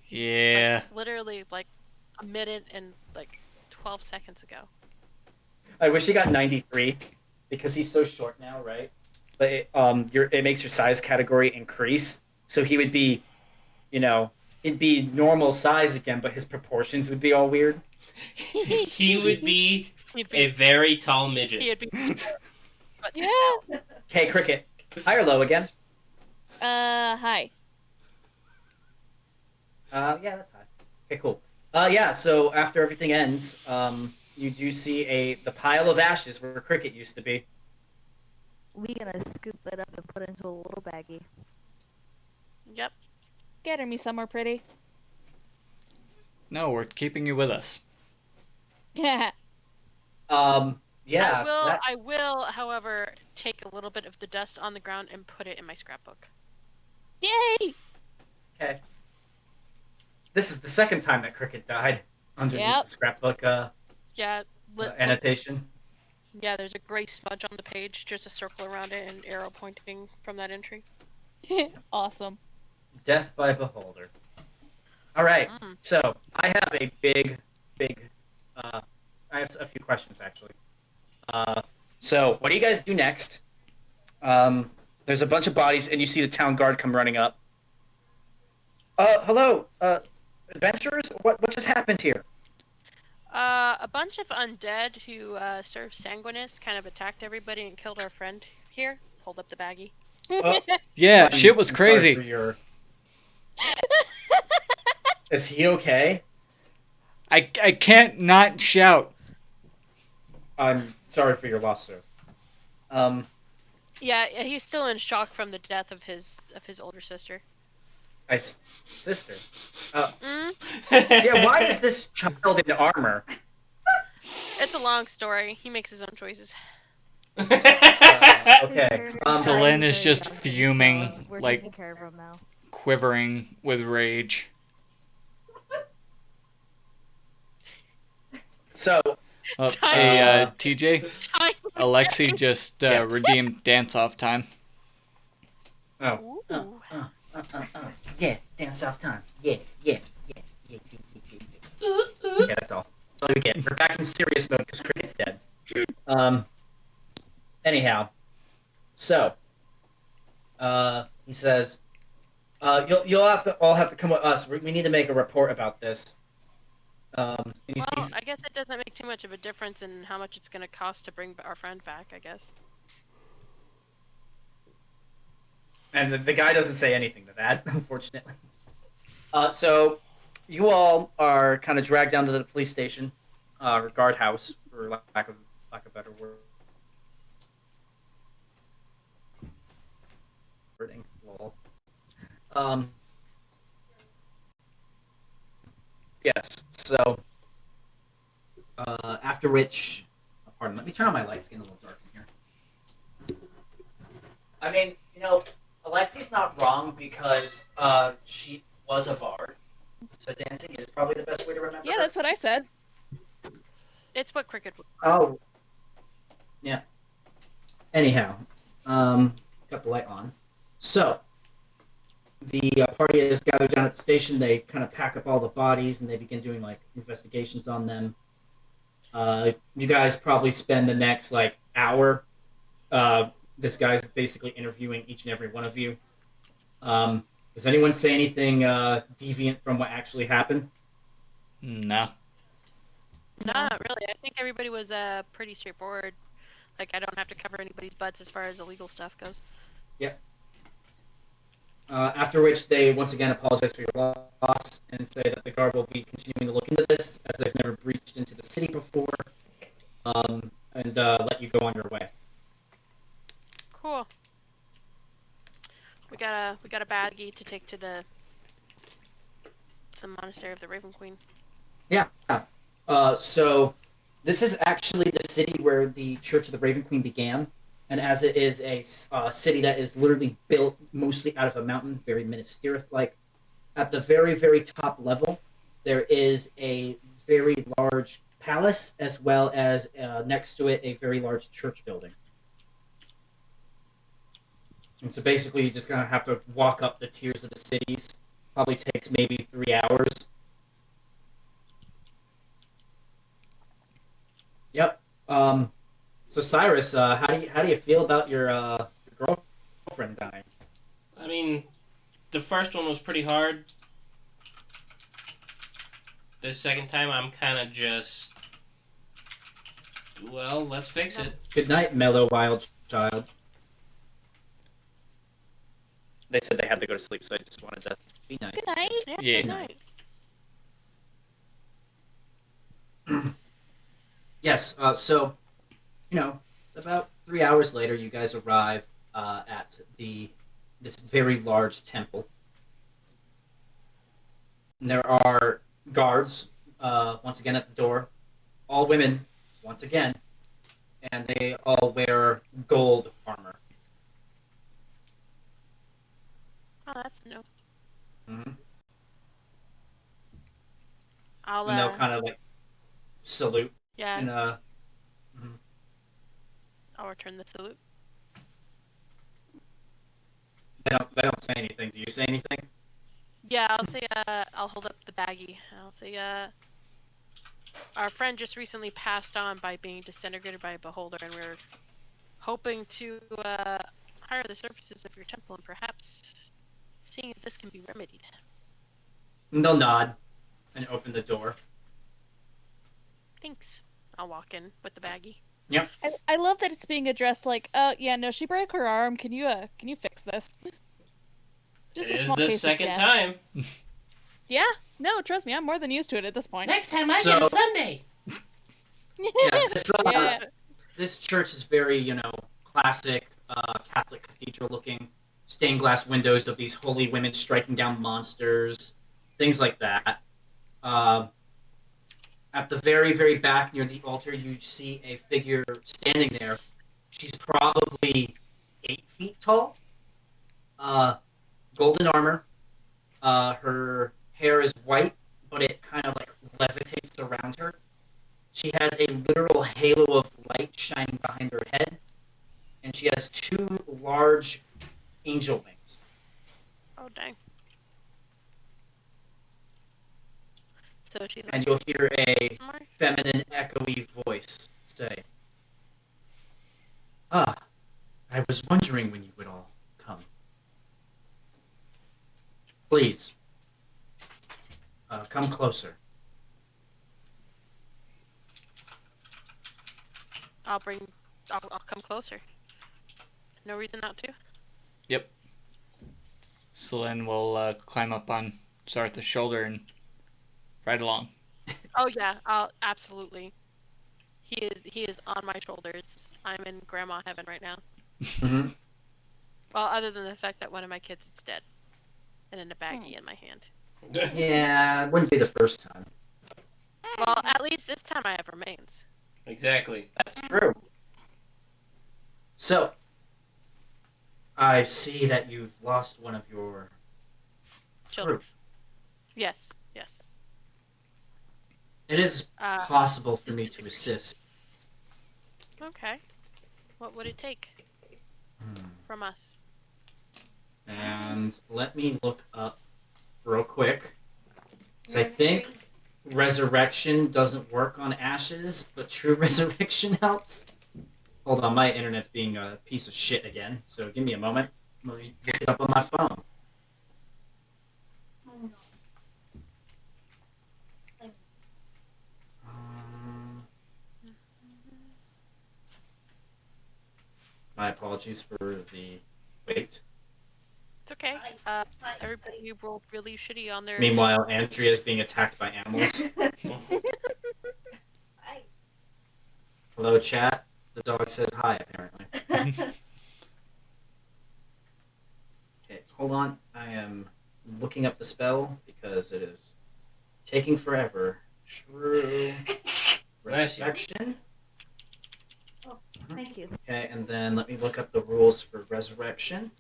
Yeah. Like, literally, like a minute and like 12 seconds ago. I wish he got 93 because he's so short now, right? But it makes your size category increase, so he would be, it'd be normal size again, but his proportions would be all weird. He would be He'd a be. very tall midget. He'd be. But Yeah. Okay, Cricket, high or low again? Hi. Yeah, that's high. Okay, cool. Yeah. So after everything ends, you do see the pile of ashes where Cricket used to be. We gonna scoop it up and put it into a little baggie. Yep. Scatter me somewhere pretty. No, we're keeping you with us. Yeah. Yeah. So that I will, however, take a little bit of the dust on the ground and put it in my scrapbook. Yay! okay. This is the second time that Cricket died underneath Yep. the scrapbook Yeah. annotation. Yeah, there's a gray smudge on the page, just a circle around it, and an arrow pointing from that entry. Awesome. Death by Beholder. All right. Mm. So I have a big. I have a few questions actually. So what do you guys do next? There's a bunch of bodies, and you see the town guard come running up. Hello, adventurers. What just happened here? A bunch of undead who serve Sanguinus kind of attacked everybody and killed our friend here. Hold up the baggie. Yeah, I'm- shit was I'm sorry crazy. for your- Is he okay? I can't not shout. I'm sorry for your loss, sir. Yeah, he's still in shock from the death of his older sister. Sister. Mm? Yeah. Why is this child in armor? It's a long story. He makes his own choices. Okay. Selene is He's just very young, fuming, so we're like- taking care of him now. Quivering with rage. So Hey, TJ, Time. Alexi just Yes. redeemed dance-off time. Oh. Ooh. Yeah, dance off time. Yeah. Okay, that's all. That's all you get. We're back in serious mode because Cricket's dead. Anyhow, so, he says, you'll all have to come with us. We need to make a report about this. And you Well, see, I guess it doesn't make too much of a difference in how much it's going to cost to bring our friend back, I guess. and the guy doesn't say anything to that, unfortunately. So, you all are kind of dragged down to the police station, or guardhouse, for lack of a better word. Wording. Lol. Yes. So, after which, pardon. Let me turn on my lights. It's getting a little dark in here. I mean, Alexi's not wrong because she was a bard, so dancing is probably the best way to remember. Yeah, her. that's what I said. It's what Cricket would. Oh. Yeah. Anyhow, got the light on. So, the party is gathered down at the station. They kind of pack up all the bodies and they begin doing like investigations on them. You guys probably spend the next like hour. This guy's basically interviewing each and every one of you. Does anyone say anything deviant from what actually happened? Nah. No, not really. I think everybody was pretty straightforward. Like, I don't have to cover anybody's butts as far as the legal stuff goes. After which they once again apologize for your loss and say that the guard will be continuing to look into this as they've never breached into the city before, and let you go on your way. Cool. We got a baggie to take to the monastery of the Raven Queen. Yeah. So this is actually the city where the Church of the Raven Queen began, and as it is a city that is literally built mostly out of a mountain, very Minas Tirith-like, at the very, very top level, there is a very large palace as well as next to it a very large church building. And so basically, you just gonna have to walk up the tiers of the cities. Probably takes maybe 3 hours. Yep. So Cyrus, how do you feel about your girlfriend dying? I mean, the first one was pretty hard. The second time, I'm kind of just, well, let's fix it. Good night, mellow wild child. They said they had to go to sleep, so I just wanted to be nice. Good night. Yeah. Yeah. Good night. Yes. So about 3 hours later, you guys arrive at the this very large temple. And there are guards once again at the door, all women once again, and they all wear gold armor. Oh, that's new. Mm-hmm. I'll And they'll kind of like salute yeah, and mhm. I'll return the salute. They don't say anything. Do you say anything? Yeah, I'll say I'll hold up the baggie. I'll say our friend just recently passed on by being disintegrated by a beholder, and we're hoping to hire the services of your temple and perhaps seeing if this can be remedied. And they'll nod and open the door. Thanks. I'll walk in with the baggie. Yep. I love that it's being addressed like, yeah, no, she broke her arm. Can you fix this? Just It a is small the case second of death. time. Yeah, no, trust me, I'm more than used to it at this point. Next time I So- get a Sunday. Yeah. Yeah. This church is very classic Catholic cathedral looking. Stained glass windows of these holy women striking down monsters, things like that. Uh, at the very, very back near the altar, you see a figure standing there. She's probably 8 feet tall. Uh, Golden armor. Her hair is white, but it kind of like levitates around her. She has a literal halo of light shining behind her head, and she has two large angel wings. Oh dang. So she's And like you'll hear a somewhere? feminine, echoey voice say, "Ah, I was wondering when you would all come. Please, come closer." I'll come closer. No reason not to. Yep. Celine will climb up on Zartha's shoulder and ride along. Oh yeah, I'll absolutely. He is on my shoulders. I'm in grandma heaven right now. Mm-hmm. Well, other than the fact that one of my kids is dead. And in a baggie in my hand. Yeah, it wouldn't be the first time. Well, at least this time I have remains. Exactly. That's true. So, I see that you've lost one of your Children. group. Yes, yes. It is possible for me to disintegrate. assist. Okay. What would it take from us? And let me look up real quick. 'Cause I think resurrection doesn't work on ashes, but true resurrection helps. Hold on, my internet's being a piece of shit again, so give me a moment. Let me look it up on my phone. Um, my apologies for the wait. It's okay. Everybody rolled really shitty on their. Meanwhile, Andrea is being attacked by animals. Hello, chat. The dog says hi, apparently. Okay, hold on. I am looking up the spell because it is taking forever. True resurrection. Thank you. Okay, and then let me look up the rules for resurrection.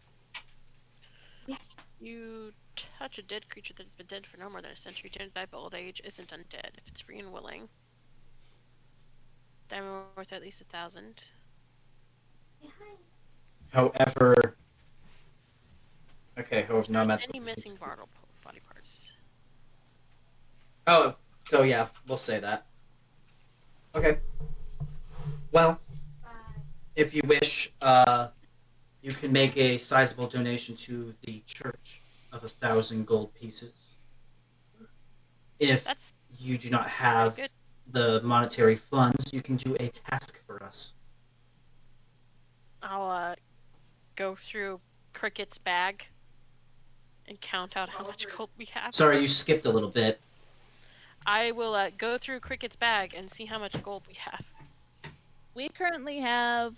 You touch a dead creature that has been dead for no more than a century, turned to die by old age, isn't undead. If it's free and willing. Diamond worth at least 1,000. However, however, no There's magical. any missing body parts. Oh, so yeah, we'll say that. Okay. Well, if you wish, you can make a sizable donation to the church of 1,000 gold pieces. If That's you do not have good. the monetary funds, you can do a task for us. I'll go through Cricket's bag and count out how much gold we have. Sorry, you skipped a little bit. I will go through Cricket's bag and see how much gold we have. We currently have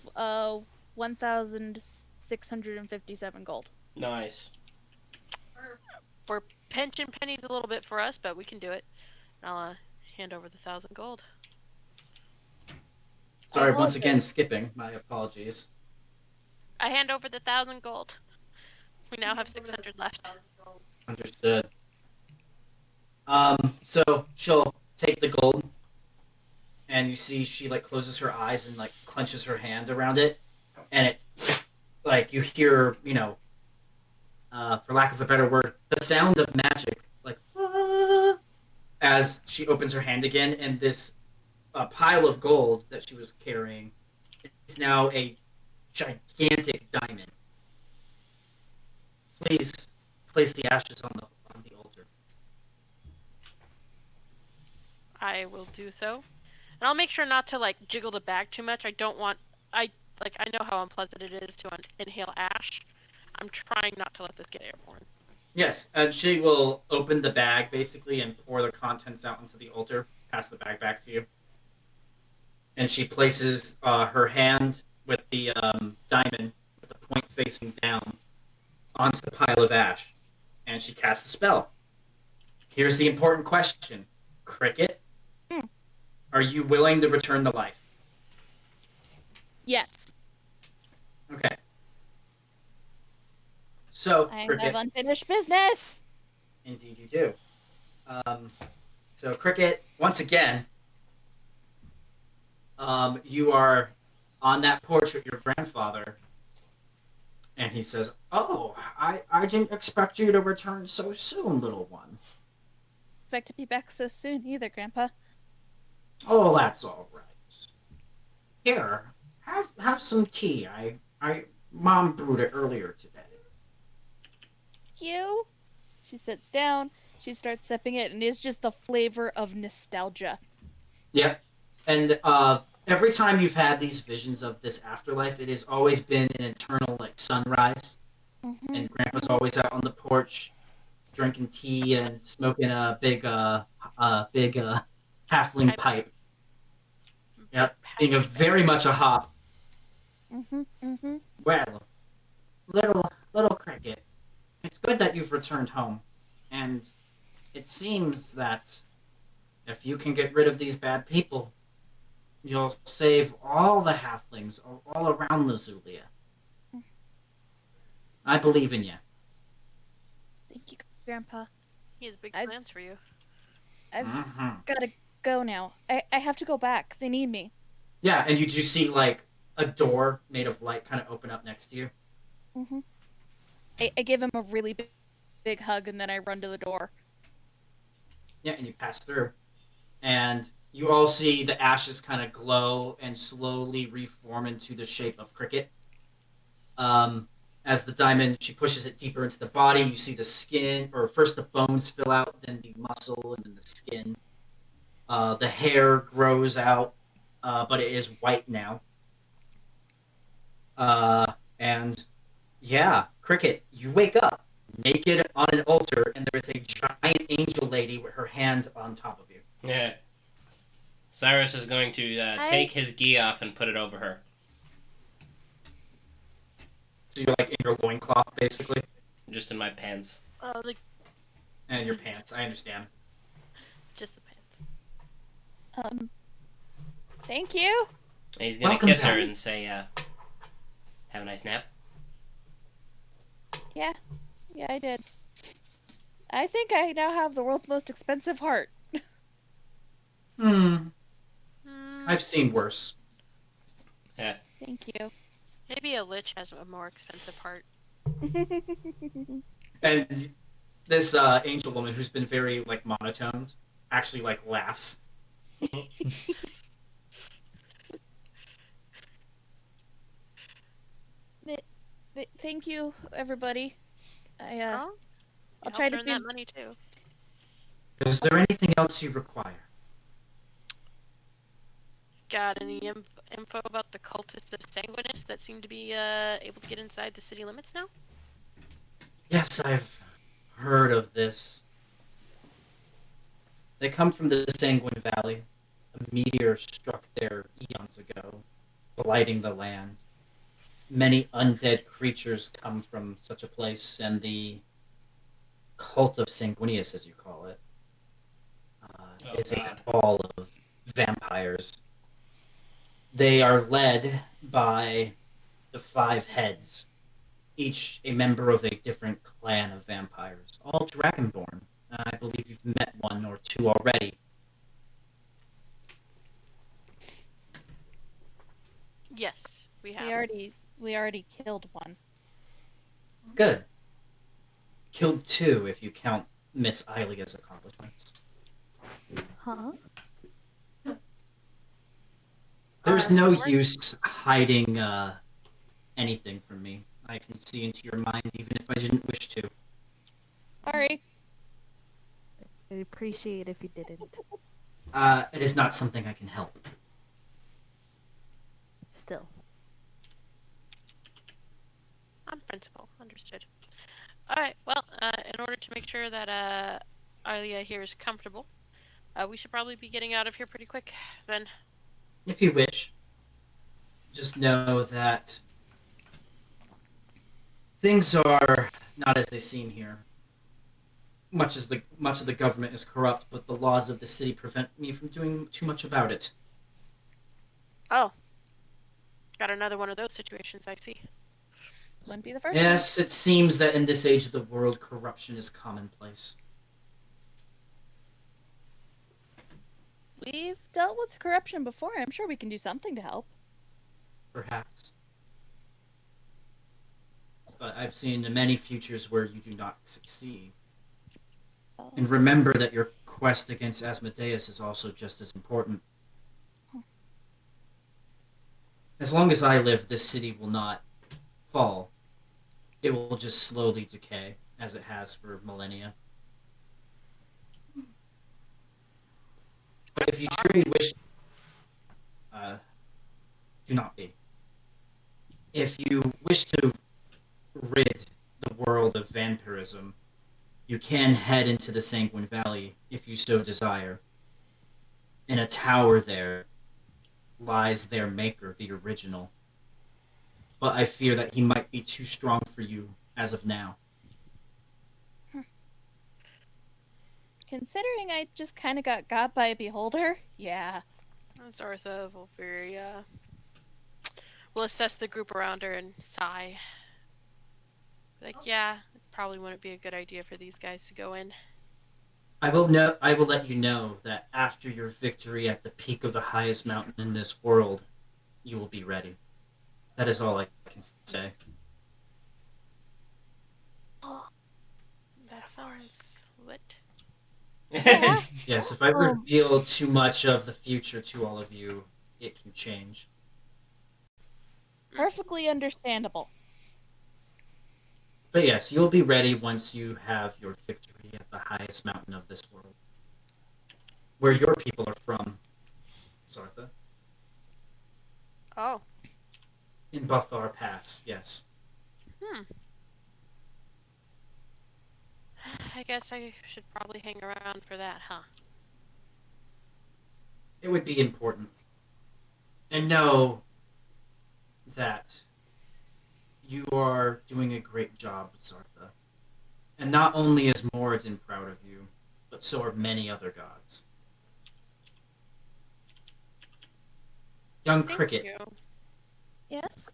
1,657 gold. Nice. We're pinching pennies a little bit for us, but we can do it. I'll hand over the 1,000 gold. Sorry, I'll once also- again skipping. My apologies. I hand over the 1,000 gold. We now have 600 left. Understood. So she'll take the gold, and you see she like closes her eyes and like clenches her hand around it, and it like you hear, for lack of a better word, the sound of magic, like "Ah," as she opens her hand again, and this pile of gold that she was carrying is now a gigantic diamond. Please place the ashes on the altar. I will do so. And I'll make sure not to like jiggle the bag too much. I don't want I know how unpleasant it is to inhale ash. I'm trying not to let this get airborne. Yes, and she will open the bag basically and pour the contents out into the altar. Pass the bag back to you, and she places her hand with the diamond with the point facing down onto the pile of ash, and she casts a spell. Here's the important question, Cricket. Hmm. Are you willing to return to life? Yes. Okay. So, I Cricket, have unfinished business. indeed you do. So, Cricket, once again, you are on that porch with your grandfather, and he says, "Oh, I didn't expect you to return so soon, little one." Expect to be back so soon either, Grandpa. "Oh, that's all right. Here, have some tea. I Mom brewed it earlier today." You? She sits down. She starts sipping it, and it's just the flavor of nostalgia. Yep. And every time you've had these visions of this afterlife, it has always been an eternal like sunrise, Mm-hmm. and Grandpa's always out on the porch drinking tea and smoking a big halfling pipe. Yep, being a very much a hop. Mm-hmm. Mm-hmm. Well, little Cricket, it's good that you've returned home, and it seems that if you can get rid of these bad people, you'll save all the halflings all around Lazulia. I believe in you. Thank you, Grandpa. He has big I've- plans for you. I've Mhm. gotta go now. I have to go back. They need me. Yeah, and you do see like a door made of light kind of open up next to you. Mm-hmm. I give him a really big hug, and then I run to the door. Yeah, and you pass through, and you all see the ashes kind of glow and slowly reform into the shape of Cricket. Um, as the diamond, she pushes it deeper into the body. You see the skin, or first the bones fill out, then the muscle, and then the skin. The hair grows out, but it is white now. And yeah, Cricket, you wake up naked on an altar, and there is a giant angel lady with her hand on top of you. Yeah. Cyrus is going to take his gi off and put it over her. So you're like in your loincloth, basically, Just in my pants. Like and your pants. I understand. just the pants. Thank you. And he's going to Welcome kiss her back. and say, have a nice nap. Yeah, I did. I think I now have the world's most expensive heart. Hmm. Hmm, I've seen worse. Thank you. maybe a lich has a more expensive heart. And this angel woman, who's been very like monotoned, actually like laughs. Thank you, everybody. Oh, I'll try to earn do. that money too. Is there anything else you require? Got any info about the cultists of Sanguinus that seem to be able to get inside the city limits now? Yes, I've heard of this. They come from the Sanguine Valley. A meteor struck there eons ago. blighting the land. Many undead creatures come from such a place, and the cult of Sanguinius, as you call it, Oh is a God. cabal of vampires. They are led by the five heads, each a member of a different clan of vampires, all dragonborn. I believe you've met one or two already. Yes, we have. We already killed one. Good. Killed two if you count Miss Ilia's accomplishments. Huh? There's Our no work- use hiding anything from me. I can see into your mind even if I didn't wish to. Sorry. I'd appreciate if you didn't. It is not something I can help. Still. On principle, understood. All right. Well, in order to make sure that Alia here is comfortable, we should probably be getting out of here pretty quick. Then. If you wish, just know that things are not as they seem here. Much of the government is corrupt, but the laws of the city prevent me from doing too much about it. Oh. Got another one of those situations. I see. Wouldn't be the first Yes, it seems that in this age of the world, corruption is commonplace. one. We've dealt with corruption before. I'm sure we can do something to help. Perhaps. But I've seen many futures where you do not succeed. Oh. And remember that your quest against Asmodeus is also just as important. As long as I live, this city will not fall. It will just slowly decay, as it has for millennia. But if you truly wish, do not be. If you wish to rid the world of vampirism, you can head into the Sanguine Valley if you so desire. In a tower there lies their maker, the original. But I fear that he might be too strong for you as of now. Considering I just kind of got by a beholder, yeah. Zartha will will assess the group around her and sigh. Like, yeah, it probably wouldn't be a good idea for these guys to go in. I will let you know that after your victory at the peak of the highest mountain in this world, you will be ready. That is all I can say. That sounds lit. Yeah. Yes, if I reveal too much of the future to all of you, it can change. Perfectly understandable. But yes, you'll be ready once you have your victory at the highest mountain of this world. Where your people are from, Zartha. Oh. In Buthar Pass, yes. I guess I should probably hang around for that, huh? It would be important. And know that you are doing a great job with Zartha. And not only is Moradin proud of you, but so are many other gods. Young Thank Cricket, you. Yes?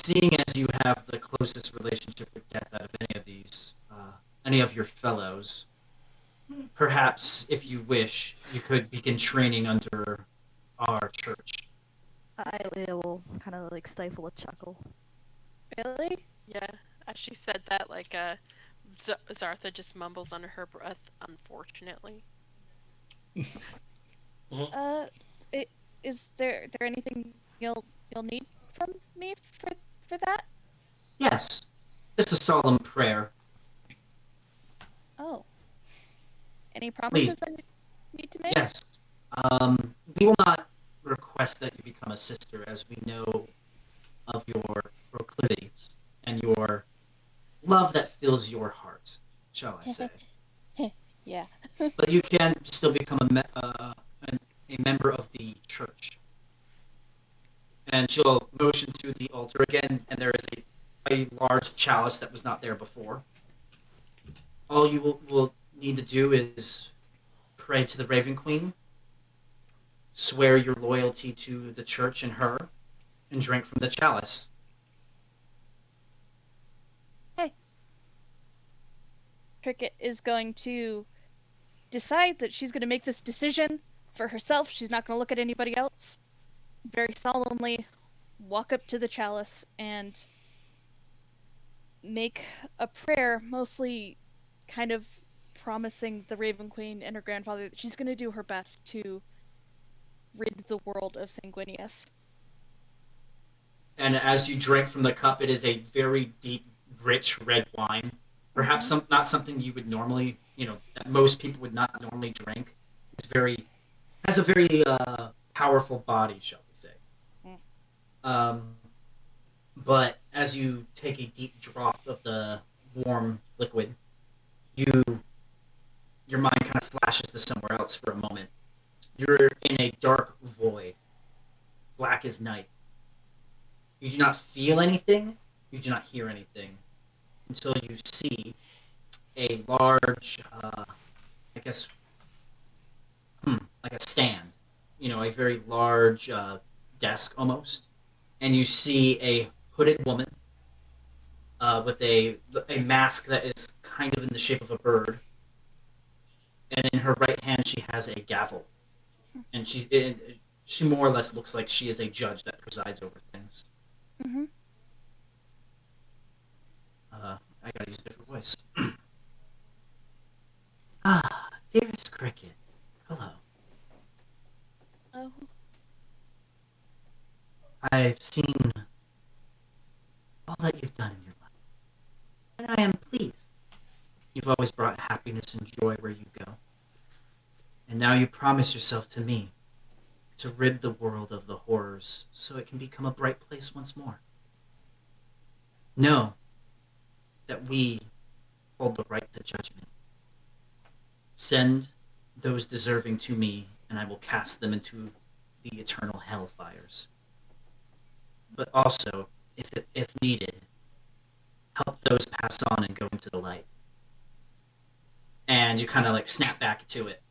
seeing as you have the closest relationship with death out of any of your fellows, perhaps, if you wish, you could begin training under our church. I will kind of like stifle a chuckle. Really? Yeah, as she said that, like, Zartha just mumbles under her breath, unfortunately. Is there anything you'll need from me for that? Yes, just a solemn prayer. Oh. Any promises Please. I need to make? Yes. We will not request that you become a sister, as we know of your proclivities and your love that fills your heart, shall I say. Yeah. But you can still become a member of the church. And she'll motion to the altar again, and there is a large chalice that was not there before. All you will need to do is pray to the Raven Queen, swear your loyalty to the church and her, and drink from the chalice. Hey. Cricket is going to decide that she's going to make this decision for herself. She's not going to look at anybody else. Very solemnly walk up to the chalice and make a prayer, mostly kind of promising the Raven Queen and her grandfather that she's going to do her best to rid the world of Sanguinius. And as you drink from the cup, it is a very deep, rich red wine. Perhaps not something you would normally, that most people would not normally drink. It's has a very powerful body, shall we say. Mm. Um, but as you take a deep draught of the warm liquid, your mind kind of flashes to somewhere else for a moment. You're in a dark void, black as night. You do not feel anything. You do not hear anything until you see a large, I guess, like a stand. A very large desk almost, and you see a hooded woman with a mask that is kind of in the shape of a bird, and in her right hand she has a gavel, and she more or less looks like she is a judge that presides over things. Mm-hmm. I gotta use a different voice. Ah, dearest Cricket, hello. Oh. I've seen all that you've done in your life, and I am pleased. You've always brought happiness and joy where you go. And now you promise yourself to me to rid the world of the horrors so it can become a bright place once more. Know that we hold the right to judgment. Send those deserving to me, and I will cast them into the eternal hellfires. But also, if needed, help those pass on and go into the light. And you kind of like snap back to it.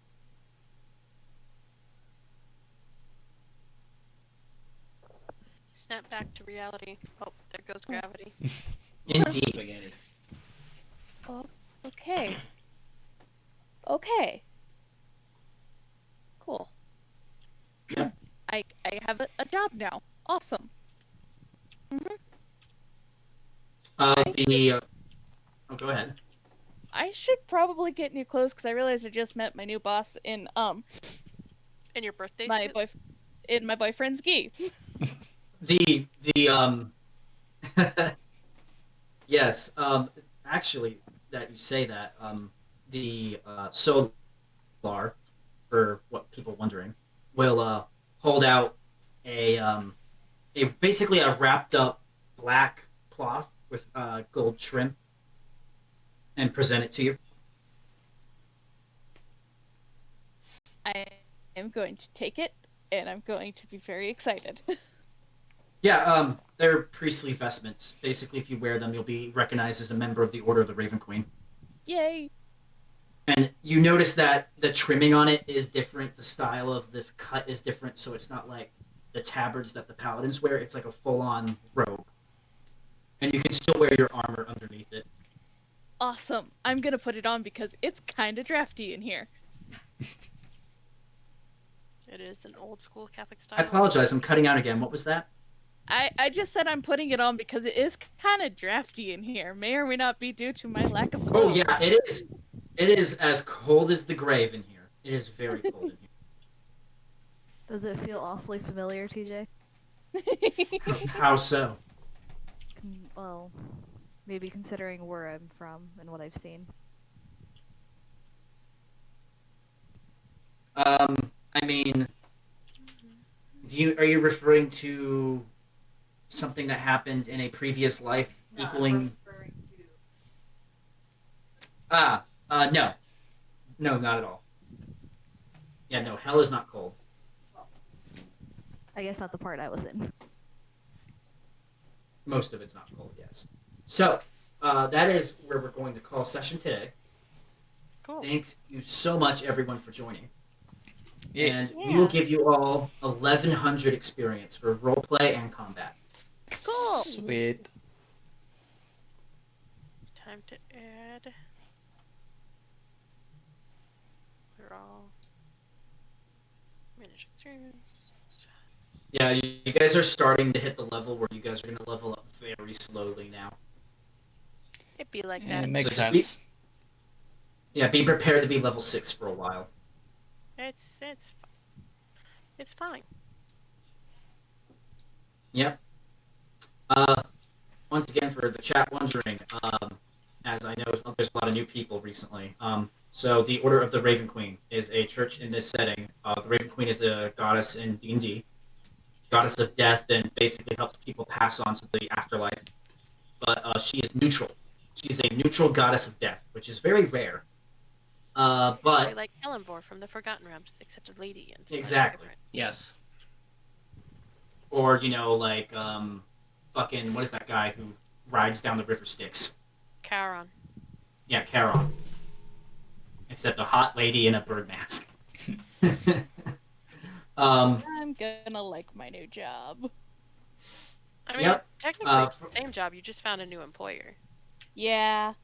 Snap back to reality. Oh, there goes gravity. Indeed. Spaghetti. Oh, okay. Okay. Cool. Yeah. I have a job now. Awesome. Oh, go ahead. I should probably get new clothes because I realized I just met my new boss in And your birthday my suit? my boyfriend's gi. The yes, actually, that you say that, the solar, for what people wondering, will hold out a basically a wrapped up black cloth with gold trim and present it to you. I am going to take it, and I'm going to be very excited. Yeah, they're priestly vestments. Basically, if you wear them, you'll be recognized as a member of the Order of the Raven Queen. Yay! And you notice that the trimming on it is different. The style of the cut is different, so it's not like the tabards that the paladins wear. It's like a full-on robe, and you can still wear your armor underneath it. Awesome. I'm gonna put it on because it's kind of drafty in here. It is an old school Catholic style. I apologize. I'm cutting out again. What was that? I just said I'm putting it on because it is kind of drafty in here. May or may not be due to my lack of Oh clothes. yeah, it is. It is as cold as the grave in here. It is very cold in here. Does it feel awfully familiar, TJ? How so? Well, maybe considering where I'm from and what I've seen. I mean, are you referring to something that happened in a previous life equaling? No, no, not at all. Yeah, no, hell is not cold. I guess not the part I was in. Most of it's not cold, yes. So, that is where we're going to call session today. Cool. Thanks you so much, everyone, for joining. Yeah. And we will give you all 1,100 experience for roleplay and combat. Cool. Sweet. Time to add. We're all manage experience. Yeah, you guys are starting to hit the level where you guys are going to level up very slowly now. It'd be like Yeah, that. it makes So just be- sense. Yeah, be prepared to be level 6 for a while. It's fine. Yep. Once again, for the chat wondering, as I know there's a lot of new people recently. So the Order of the Raven Queen is a church in this setting. The Raven Queen is a goddess in D&D, goddess of death, and basically helps people pass on to the afterlife. But she is neutral. She's a neutral goddess of death, which is very rare. Very But like Ellenvor from the Forgotten Realms, except a lady and slightly exactly. different. Yes. Or like fucking what is that guy who rides down the river Styx? Charon. Yeah, Charon. Except a hot lady in a bird mask. I'm gonna like my new job. I mean, Yep. technically it's the same job. You just found a new employer. Yeah.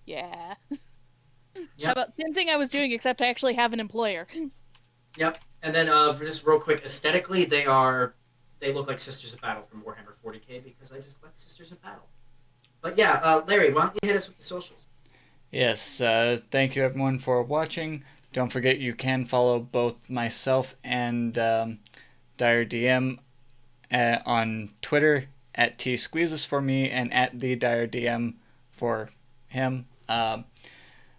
Yeah. How Yep. about same thing I was doing, except I actually have an employer. Yep. And then just real quick, aesthetically, they look like Sisters of Battle from Warhammer 40k because I just like Sisters of Battle. But yeah, Larry, why don't you hit us with the socials? Yes, thank you everyone for watching. Don't forget you can follow both myself and Dire DM on Twitter at tsqueezes for me and at the Dire DM for him.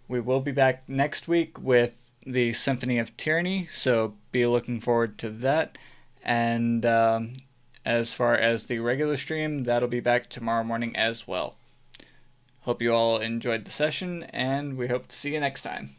We will be back next week with the Symphony of Tyranny, so be looking forward to that. And as far as the regular stream, that'll be back tomorrow morning as well. Hope you all enjoyed the session, and we hope to see you next time.